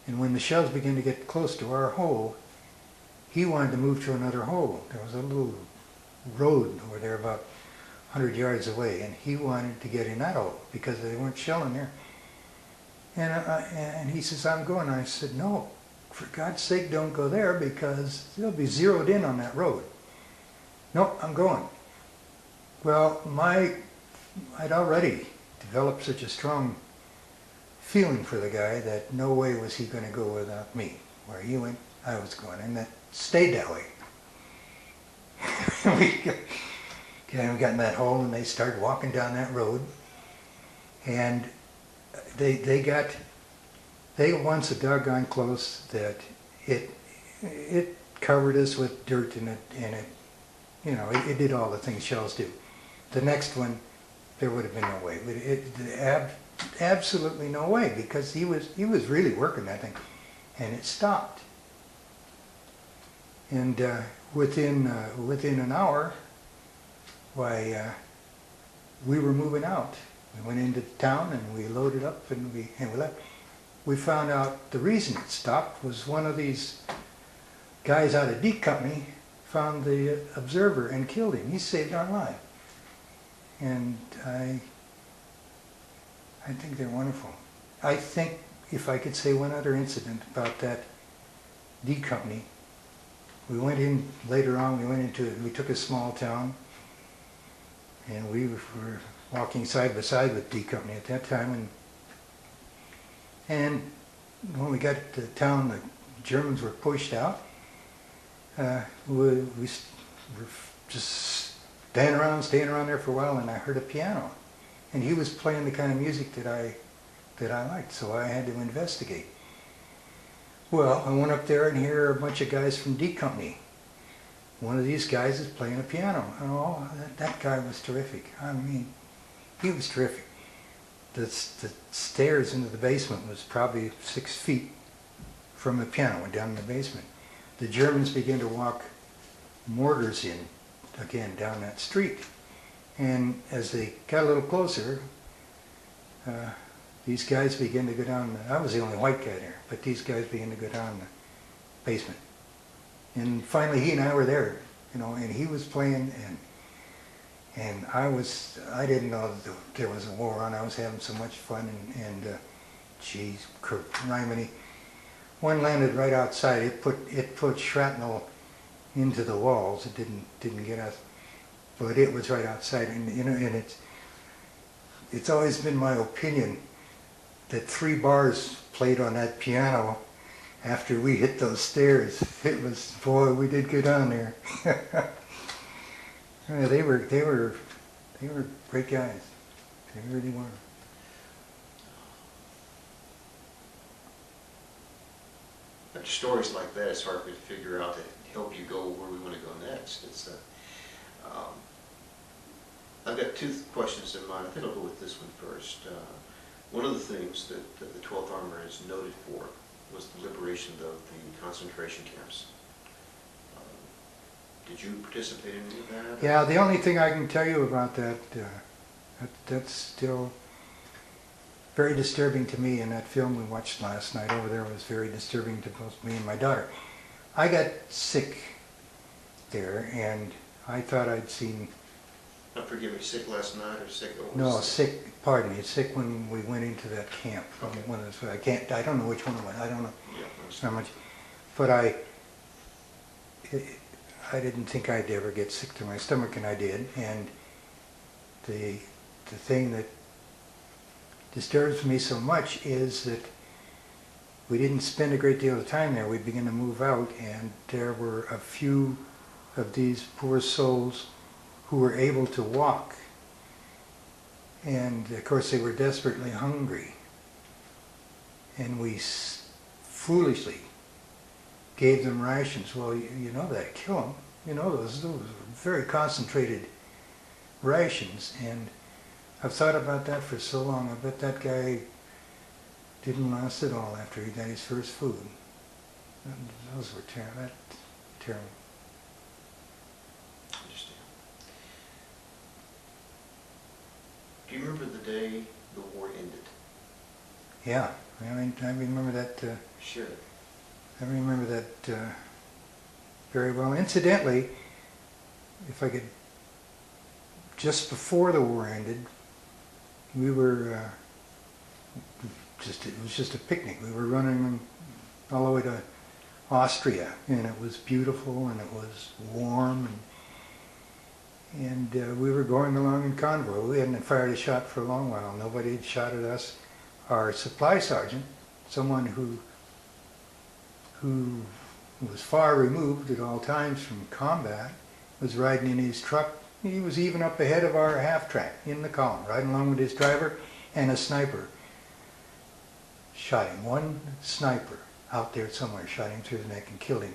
And when the shells began to get close to our hole, he wanted to move to another hole. There was a little road over there about 100 yards away, and he wanted to get in that hole because they weren't shelling there. And he says, I'm going. I said, no, for God's sake, don't go there because they'll be zeroed in on that road. No, I'm going. Well, I'd already developed such a strong feeling for the guy that no way was he going to go without me. Where he went, I was going, and that stayed that way. we got in that hole, and they started walking down that road, and they once a doggone close that it covered us with dirt in it, and it did all the things shells do. The next one, there would have been no way. Absolutely no way, because he was really working that thing, and it stopped. And within an hour, we were moving out. We went into town and we loaded up and we left. We found out the reason it stopped was one of these guys out of D Company found the observer and killed him. He saved our life. And I think they're wonderful. I think if I could say one other incident about that D Company, we went in later on, we took a small town, and we were walking side by side with D Company at that time, and when we got to town, the Germans were pushed out. We were just staying around there for a while, and I heard a piano, and he was playing the kind of music that I liked, so I had to investigate. Well, I went up there and here are a bunch of guys from D Company. One of these guys is playing a piano. Oh, that guy was terrific. I mean, he was terrific. The stairs into the basement was probably 6 feet from the piano, went down in the basement. The Germans began to walk mortars in, again, down that street. And as they got a little closer, these guys began to go down, I was the only white guy there, but these guys began to go down the basement. And finally he and I were there, and he was playing, and I didn't know that there was a war on. I was having so much fun, and geez, Kurt Rimini. One landed right outside. It put shrapnel into the walls. It didn't get us, but it was right outside. And it's always been my opinion that 3 bars played on that piano after we hit those stairs. It was, boy, we did go down there. Yeah, they were great guys. They really were. after stories like that, it's hard for me to figure out to help you go where we want to go next. I've got two questions in mind. I think I'll go with this one first. One of the things that the 12th Armor is noted for was the liberation of the concentration camps. Did you participate in any of that? Yeah, the only thing I can tell you about that's still very disturbing to me, and that film we watched last night over there was very disturbing to both me and my daughter. I got sick there, and I thought I'd seen... Forgive me, sick last night or sick? No, sick, pardon me, sick when we went into that camp. Okay. I don't know which one it was, I don't know Yeah, how much, but I didn't think I'd ever get sick to my stomach, and I did. And the thing that disturbs me so much is that we didn't spend a great deal of time there. We began to move out, and there were a few of these poor souls who were able to walk. And of course they were desperately hungry. And we foolishly gave them rations. Well, you know that'd kill them. You know, those were very concentrated rations. And I've thought about that for so long. I bet that guy didn't last at all after he got his first food. Those were terrible. Understand. Do you remember the day the war ended? Yeah, I mean, I remember that. Sure. I remember that very well. Incidentally, if I could, just before the war ended, we were it was just a picnic. We were running all the way to Austria, and it was beautiful, and it was warm, and we were going along in convoy. We hadn't fired a shot for a long while. Nobody had shot at us. Our supply sergeant, someone who was far removed at all times from combat, was riding in his truck. He was even up ahead of our half-track in the column, riding along with his driver and a sniper. Shot him. One sniper out there somewhere shot him through the neck and killed him.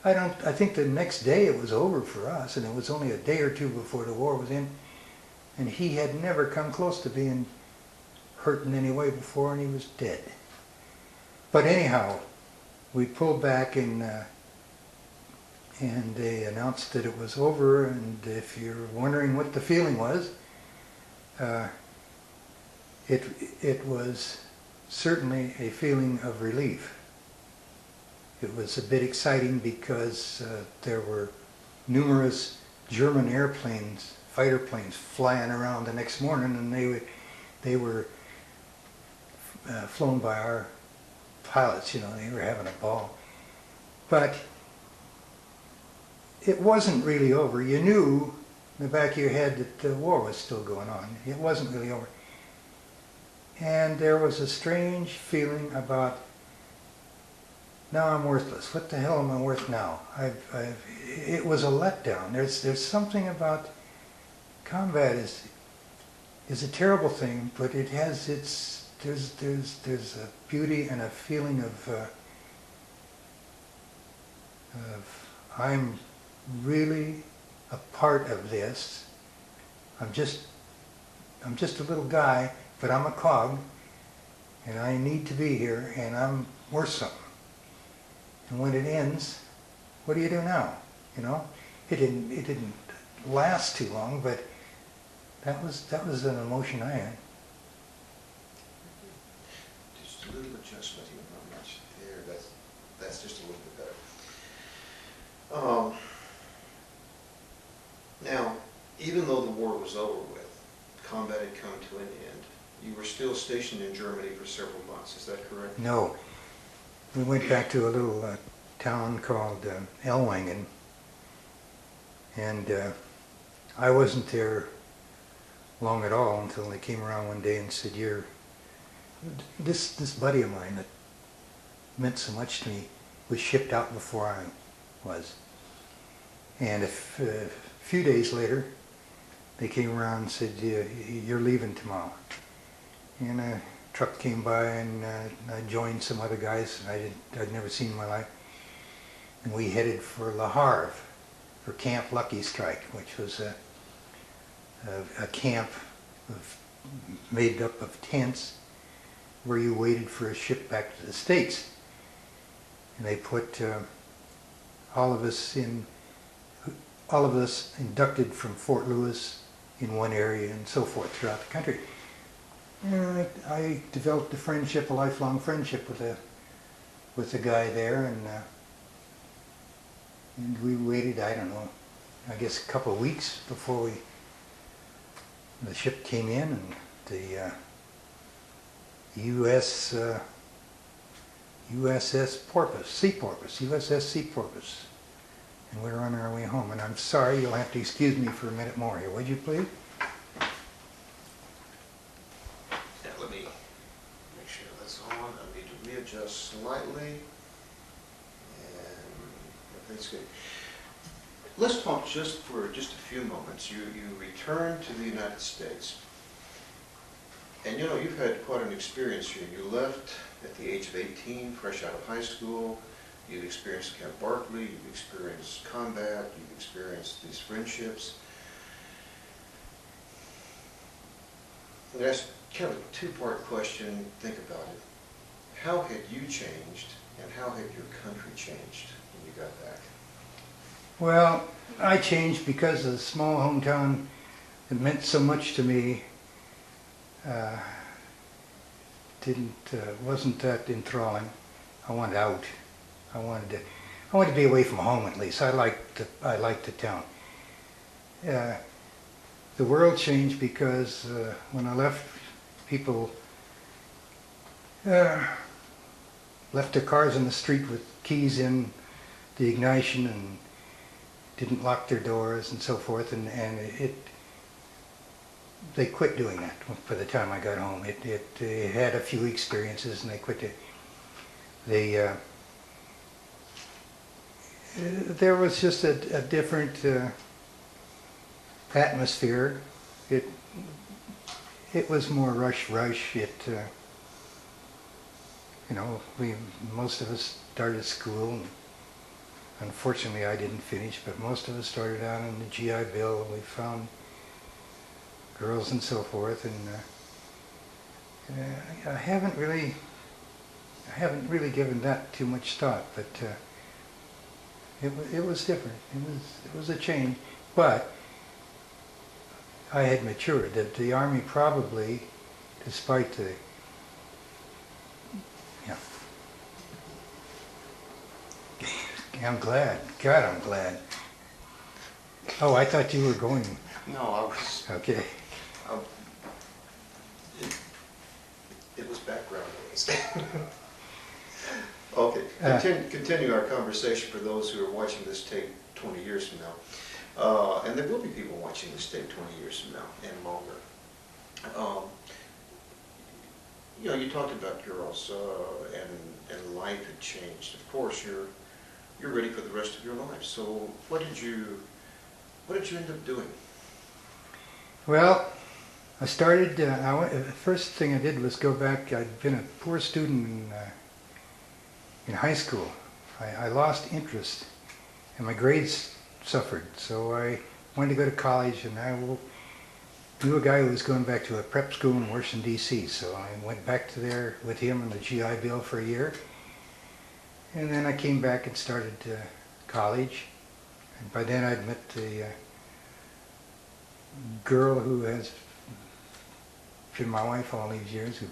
I think the next day it was over for us, and it was only a day or two before the war was in, and he had never come close to being hurt in any way before, and he was dead. But anyhow, we pulled back, and they announced that it was over. And if you're wondering what the feeling was, it was certainly a feeling of relief. It was a bit exciting because there were numerous German airplanes, fighter planes, flying around the next morning, and they were flown by our pilots. You know, they were having a ball. But it wasn't really over. You knew in the back of your head that the war was still going on. It wasn't really over. And there was a strange feeling about, now I'm worthless. What the hell am I worth now? It was a letdown. There's something about combat is a terrible thing, but it has there's a beauty and a feeling of I'm really a part of this. I'm just a little guy, but I'm a cog, and I need to be here, and I'm worth something. And when it ends, what do you do now? You know, it didn't last too long, but that was an emotion I had. Just a little adjustment here, not much there. That's just a little bit better. Now, even though the war was over with, combat had come to an end, you were still stationed in Germany for several months, is that correct? No. We went back to a little town called Ellwangen, and I wasn't there long at all until they came around one day and said, this buddy of mine that meant so much to me was shipped out before I was. And a few days later, they came around and said, you're leaving tomorrow. And I truck came by and I joined some other guys I'd never seen in my life. And we headed for Le Havre for Camp Lucky Strike, which was a camp made up of tents where you waited for a ship back to the States. And they put all of us inducted from Fort Lewis in one area and so forth throughout the country. And I developed a lifelong friendship with a guy there, and we waited, I don't know, I guess a couple of weeks before the ship came in, and the USS Sea Porpoise, and we were on our way home. And I'm sorry, you'll have to excuse me for a minute more here, would you please? Yeah, let me make sure that's on. I need to readjust slightly, and everything's good. Let's talk just for just a few moments. You returned to the United States, and you know, you've had quite an experience here. You left at the age of 18, fresh out of high school. You've experienced Camp Barkley, you've experienced combat, you've experienced these friendships. I'm going to ask kind of a two-part question. Think about it. How had you changed, and how had your country changed when you got back? Well, I changed because of the small hometown that meant so much to me. Wasn't that enthralling. I wanted out. I wanted to be away from home at least. I liked the town. The world changed because when I left, people left their cars in the street with keys in the ignition and didn't lock their doors and so forth, and they quit doing that by the time I got home. They had a few experiences and they quit it. There was just a different atmosphere. It was more rush. Most of us started school. And unfortunately, I didn't finish, but most of us started out on the GI Bill, and we found girls and so forth. And I haven't really given that too much thought, but it was different. It was a change, but I had matured. That the Army probably, despite the I'm glad. God, I'm glad. Oh, I thought you were going. No, I was. Okay. It was background noise. Okay, continue our conversation for those who are watching this tape 20 years from now. And there will be people watching this tape 20 years from now and longer. You talked about girls and life had changed. Of course, you're ready for the rest of your life. So what did you end up doing? Well, I started, the first thing I did was go back. I'd been a poor student in high school. I lost interest and my grades suffered. So I wanted to go to college, and I knew a guy who was going back to a prep school in Washington, D.C. So I went back to there with him on the GI Bill for a year. And then I came back and started college. And by then I'd met the girl who has been my wife all these years, who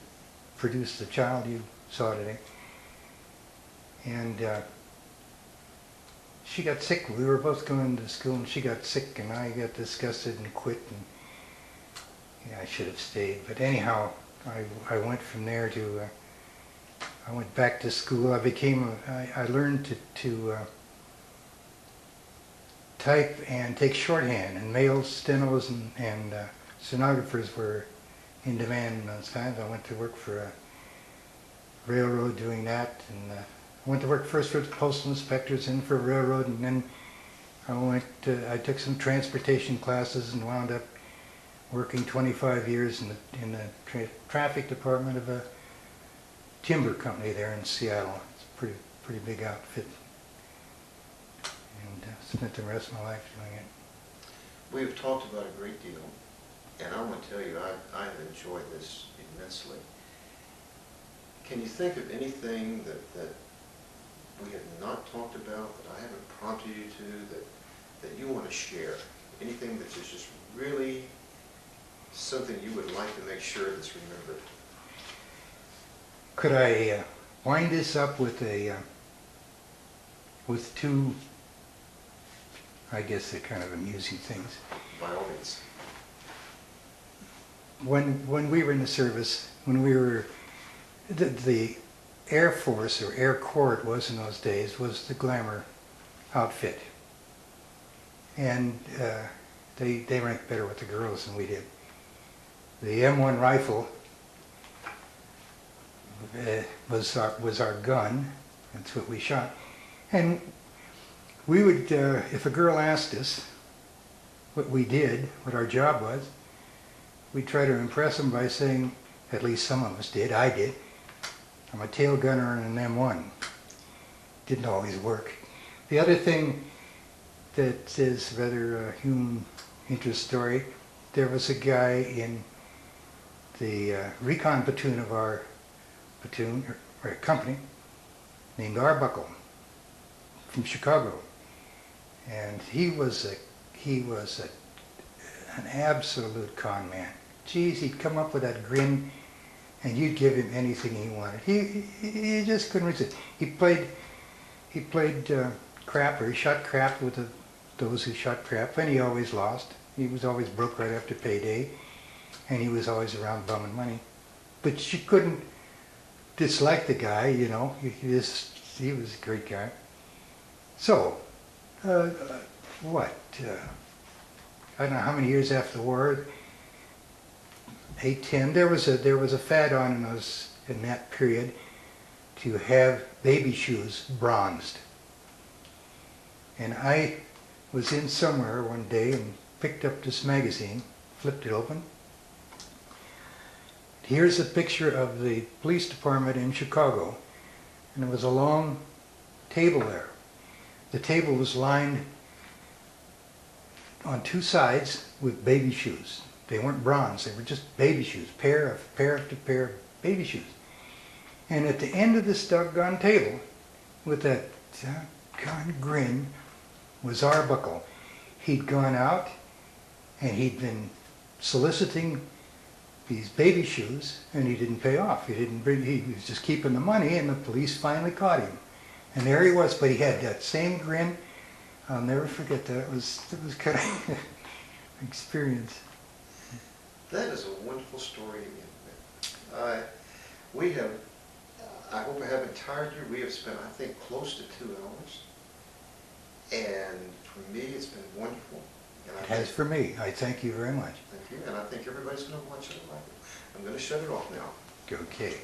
produced the child you saw today. And she got sick. We were both going to school, and she got sick, and I got disgusted and quit. And I should have stayed. But anyhow, I went from there to, I went back to school. I learned to type and take shorthand, and male stenos and stenographers were in demand in those times. I went to work for a railroad doing that, and I went to work first for the postal inspectors, then for a railroad, and then I took some transportation classes and wound up working 25 years in the traffic department of a timber company there in Seattle. It's a pretty big outfit. And spent the rest of my life doing it. We've talked about a great deal, and I want to tell you, I have enjoyed this immensely. Can you think of anything that we have not talked about, that I haven't prompted you to, that you want to share? Anything that is just really something you would like to make sure that's remembered? Could I wind this up with two, I guess they're kind of amusing things. By all means. When we were in the service, when we were, the Air Force, or Air Corps it was in those days, was the glamour outfit. And they ranked better with the girls than we did. The M1 rifle was our gun. That's what we shot. And we would, if a girl asked us what we did, what our job was, we'd try to impress them by saying, at least some of us did, I did, I'm a tail gunner on an M1. Didn't always work. The other thing that is rather a human interest story, there was a guy in the recon platoon of our platoon, or company, named Arbuckle, from Chicago. And he was an absolute con man. Geez, he'd come up with that grin, and you'd give him anything he wanted. He just couldn't resist. He played crap, or he shot crap with those who shot crap, and he always lost. He was always broke right after payday, and he was always around bumming money. But you couldn't dislike the guy, you know. He was a great guy. So, I don't know how many years after the war, 8, 10, there was a fad on in that period to have baby shoes bronzed. And I was in somewhere one day and picked up this magazine, flipped it open. Here's a picture of the police department in Chicago, and there was a long table there. The table was lined on two sides with baby shoes. They weren't bronze, they were just baby shoes, pair after pair of baby shoes. And at the end of this doggone table, with that doggone grin, was Arbuckle. He'd gone out and he'd been soliciting these baby shoes, and he didn't pay off. He was just keeping the money, and the police finally caught him. And there he was, but he had that same grin. I'll never forget that. It was kind of an experience. That is a wonderful story again. I hope I haven't tired you. We have spent, I think, close to 2 hours. And for me, it's been wonderful. And It has for me. I thank you very much. Thank you. And I think everybody's going to watch it. I'm going to shut it off now. Okay.